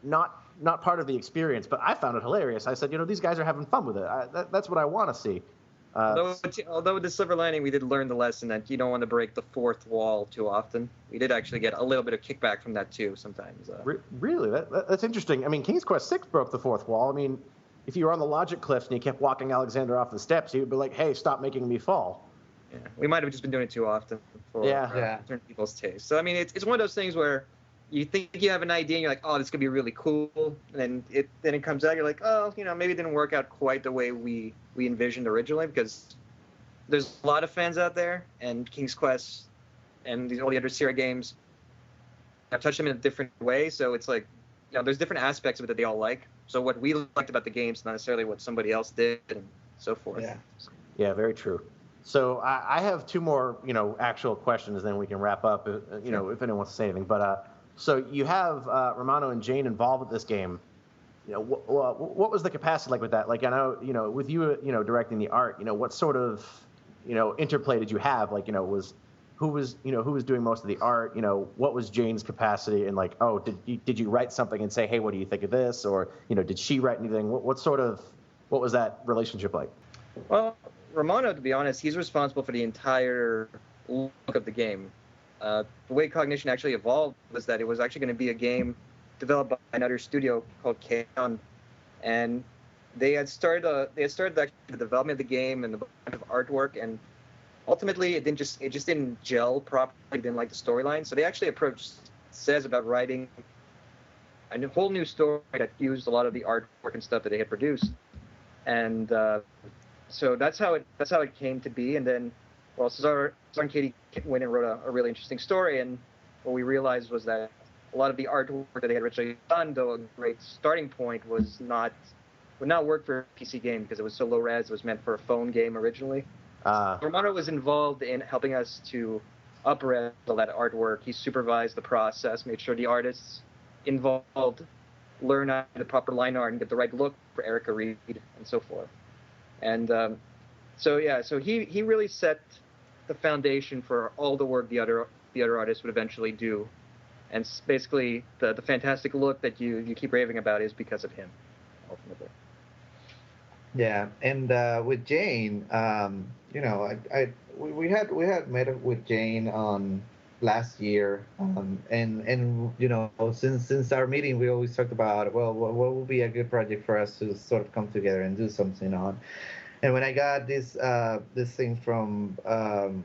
not part of the experience, but I found it hilarious. I said, these guys are having fun with it. That's what I want to see. Although with the silver lining, we did learn the lesson that you don't want to break the fourth wall too often. We did actually get a little bit of kickback from that too sometimes. Really? That's interesting. I mean, King's Quest 6 broke the fourth wall. I mean, if you were on the logic cliffs and you kept walking Alexander off the steps, he would be like, hey, stop making me fall. Yeah, we might have just been doing it too often for certain people's taste. So I mean, it's one of those things where you think you have an idea and you're like, oh, this could be really cool, and then it comes out, you're like, oh, maybe it didn't work out quite the way we envisioned originally, because there's a lot of fans out there, and King's Quest and all the other Sierra games have touched them in a different way. So it's like, there's different aspects of it that they all like. So what we liked about the games, not necessarily what somebody else did, and so forth. Yeah, very true. So I have two more, actual questions, then we can wrap up, if anyone wants to say anything. But so you have Romano and Jane involved with this game. What was the capacity like with that? Like, I know, with you, directing the art, what sort of, interplay did you have? Like, who was doing most of the art? What was Jane's capacity? And like, oh, did you write something and say, hey, what do you think of this? Or, did she write anything? What was that relationship like? Well, Romano, to be honest, he's responsible for the entire look of the game. The way Cognition actually evolved was that it was actually going to be a game developed by another studio called Kaon, and they had started the development of the game and the bunch of artwork, and ultimately it just didn't gel properly. They didn't like the storyline, so they actually approached Says about writing a whole new story that used a lot of the artwork and stuff that they had produced, and so that's how it came to be. And then, well, Cesar and Katie went and wrote a really interesting story, and what we realized was that a lot of the artwork that they had originally done, though a great starting point, would not work for a PC game because it was so low res. It was meant for a phone game originally. Romano was involved in helping us to up-res all that artwork. He supervised the process, made sure the artists involved learn the proper line art and get the right look for Erica Reed and so forth. And so he really set the foundation for all the work the other artists would eventually do, and basically the fantastic look that you keep raving about is because of him, ultimately. Yeah, and with Jane, we had met with Jane on last year, and since our meeting we always talked about, well, what will be a good project for us to sort of come together and do something on. And when I got this thing from Kaon,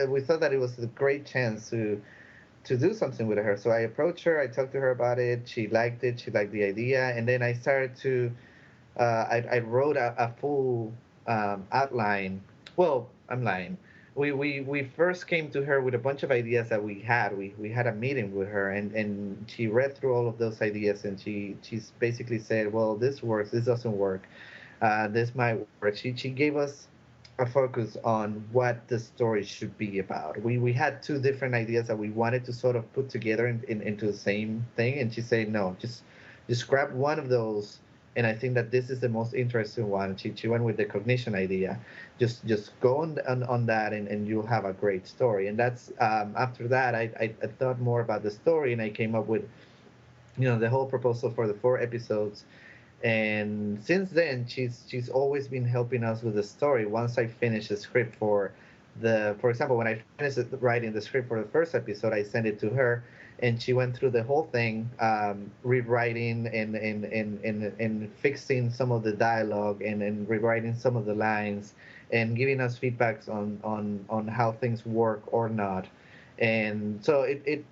we thought that it was a great chance to do something with her. So I approached her, I talked to her about it, she liked it, she liked the idea, and then I started to I wrote a full outline. Well, I'm lying. We first came to her with a bunch of ideas that we had. We had a meeting with her, and she read through all of those ideas, and she basically said, well, this works, this doesn't work, this might work. She gave us a focus on what the story should be about. We had two different ideas that we wanted to sort of put together into the same thing, and she said no, just grab one of those. And I think that this is the most interesting one. She went with the cognition idea. Just go on that, and you'll have a great story. And that's after that, I thought more about the story, and I came up with the whole proposal for the 4 episodes. And since then, she's always been helping us with the story. Once I finished the script for example, when I finished writing the script for the first episode, I sent it to her, and she went through the whole thing, rewriting and fixing some of the dialogue, and rewriting some of the lines, and giving us feedbacks on how things work or not. And so it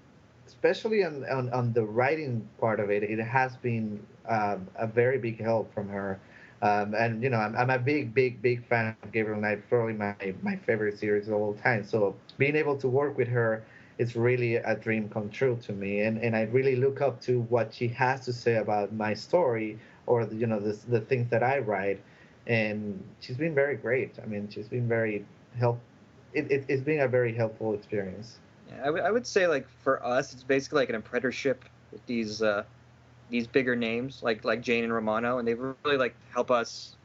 especially on the writing part of it, it has been a very big help from her. And I'm a big fan of Gabriel Knight, probably my favorite series of all time. So being able to work with her is really a dream come true to me, and I really look up to what she has to say about my story, or the things that I write. And she's been very great. I mean, she's been very it's been a very helpful experience. Yeah, I would say, like, for us, it's basically like an apprenticeship with these bigger names like Jane and Romano, and they've really helped us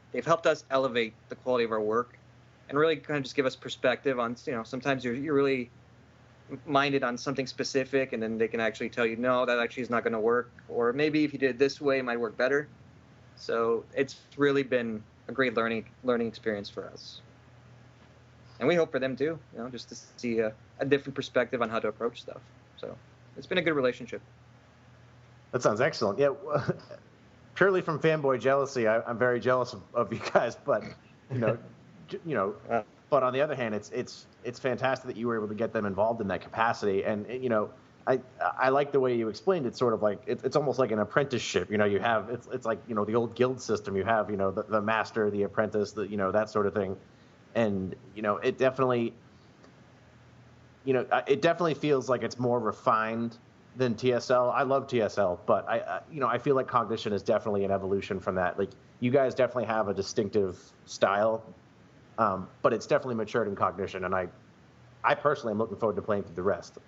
elevate the quality of our work, and really kind of just give us perspective on, sometimes you're really minded on something specific, and then they can actually tell you, no, that actually is not going to work, or maybe if you did it this way, it might work better. So it's really been a great learning experience for us, and we hope for them too, just to see a different perspective on how to approach stuff. So it's been a good relationship. That sounds excellent. Yeah, purely from fanboy jealousy, I'm very jealous of you guys. But but on the other hand, it's fantastic that you were able to get them involved in that capacity. And I like the way you explained it. Sort of like it's almost like an apprenticeship. You have it's like the old guild system. You have the master, the apprentice, that sort of thing. And it definitely feels like it's more refined than TSL. I love TSL, but I feel like Cognition is definitely an evolution from that. Like, you guys definitely have a distinctive style, but it's definitely matured in Cognition, and I personally am looking forward to playing through the rest.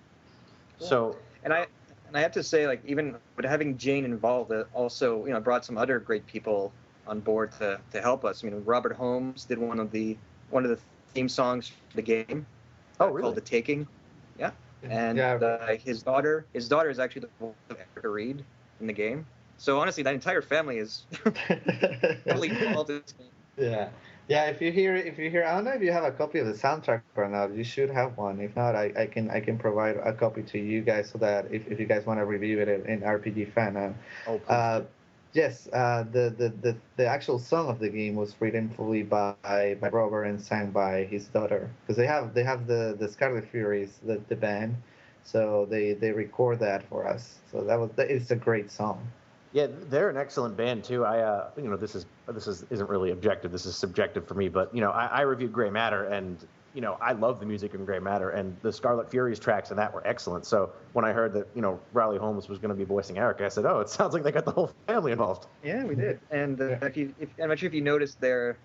Yeah. So, and I have to say, like, even with having Jane involved, also brought some other great people on board to help us. Robert Holmes did one of the theme songs for the game. Oh, really? Called The Taking. Yeah. And his daughter is actually the voice of Erica Reed in the game. So honestly, that entire family is totally involved in this game. Yeah. If you hear, I don't know if you have a copy of the soundtrack or not. You should have one. If not, I can provide a copy to you guys, so that if you guys want to review it in RPG Fan. Yes, the actual song of the game was written fully by Robert and sang by his daughter, because they have the Scarlet Furies, the band, so they record that for us. So it's a great song. Yeah, they're an excellent band too. This isn't really objective. This is subjective for me, but I reviewed Grey Matter, and I love the music in Grey Matter, and the Scarlet Furies tracks in that were excellent. So when I heard that, Riley Holmes was going to be voicing Erica, I said, oh, it sounds like they got the whole family involved. Yeah, we did. And I'm not sure if you noticed the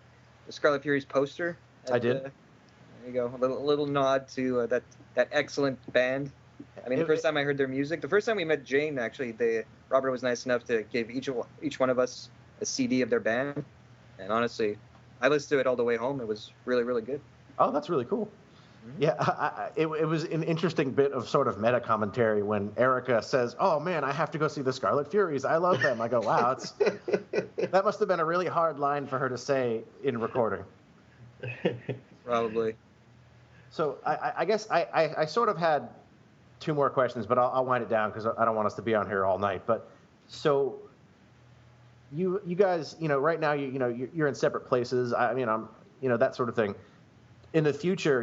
Scarlet Furies poster. I did. There you go. A little nod to that excellent band. The first time I heard their music, the first time we met Jane, actually, Robert was nice enough to give each one of us a CD of their band. And honestly, I listened to it all the way home. It was really, really good. Oh, that's really cool. Mm-hmm. Yeah, it was an interesting bit of sort of meta commentary when Erica says, "Oh man, I have to go see the Scarlet Furies. I love them." I go, "Wow, that must have been a really hard line for her to say in recording." Probably. So I guess I sort of had 2 more questions, but I'll wind it down because I don't want us to be on here all night. But so you guys, right now you're in separate places. I'm that sort of thing. In the future,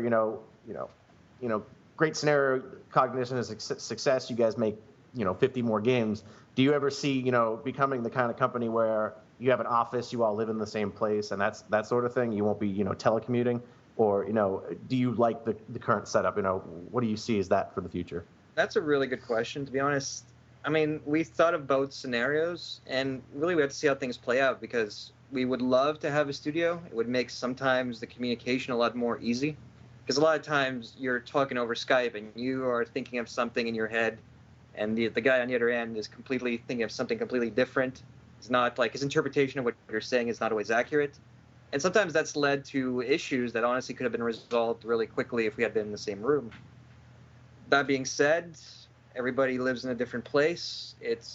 great scenario, Cognition is a success. You guys make 50 more games. Do you ever see becoming the kind of company where you have an office, you all live in the same place, and that sort of thing? You won't be telecommuting, or do you like the current setup? What do you see as that for the future? That's a really good question, to be honest. We thought of both scenarios, and really we have to see how things play out, because we would love to have a studio. It would make sometimes the communication a lot more easy. Because a lot of times you're talking over Skype and you are thinking of something in your head, and the guy on the other end is completely thinking of something completely different. It's not like his interpretation of what you're saying is not always accurate. And sometimes that's led to issues that honestly could have been resolved really quickly if we had been in the same room. That being said, everybody lives in a different place. It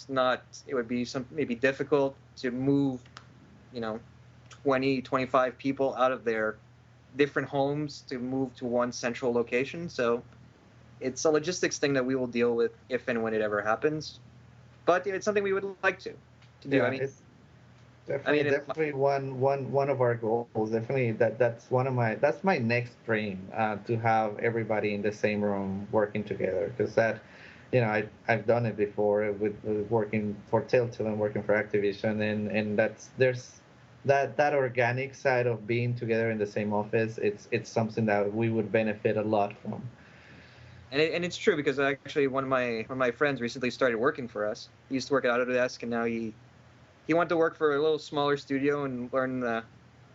would be maybe difficult to move, 20, 25 people out of their different homes to move to one central location. So it's a logistics thing that we will deal with if and when it ever happens. But it's something we would like to do. Yeah, it's definitely one of our goals. Definitely that's my next dream, to have everybody in the same room working together, because that, I've done it before with working for Telltale and working for Activision, and there's that organic side of being together in the same office. It's something that we would benefit a lot from. And it's true, because actually one of my friends recently started working for us. He used to work at Autodesk, and now he wanted to work for a little smaller studio and learn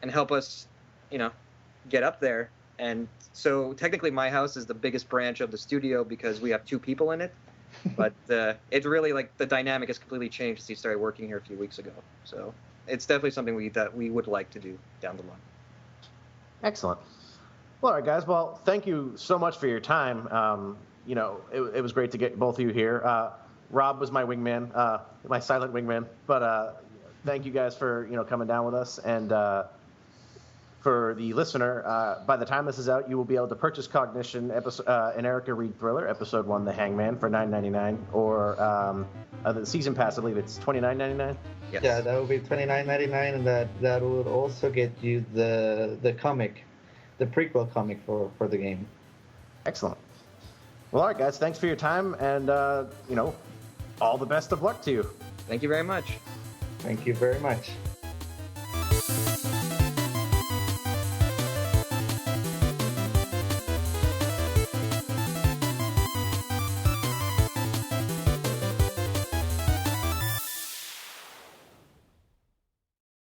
and help us, get up there. And so technically my house is the biggest branch of the studio because we have 2 people in it. But it's really like the dynamic has completely changed since he started working here a few weeks ago. So it's definitely something we would like to do down the line. Excellent. Well, all right, guys. Well, thank you so much for your time. It was great to get both of you here. Rob was my wingman, my silent wingman. But thank you guys for coming down with us. And for the listener, by the time this is out, you will be able to purchase Cognition, an Erica Reed thriller, episode 1, The Hangman, for $9.99, or the season pass. I believe it's $29.99. Yes. Yeah, that would be $29.99, and that would also get you the comic, the prequel comic for the game. Excellent. Well, all right, guys. Thanks for your time, and all the best of luck to you. Thank you very much. Thank you very much.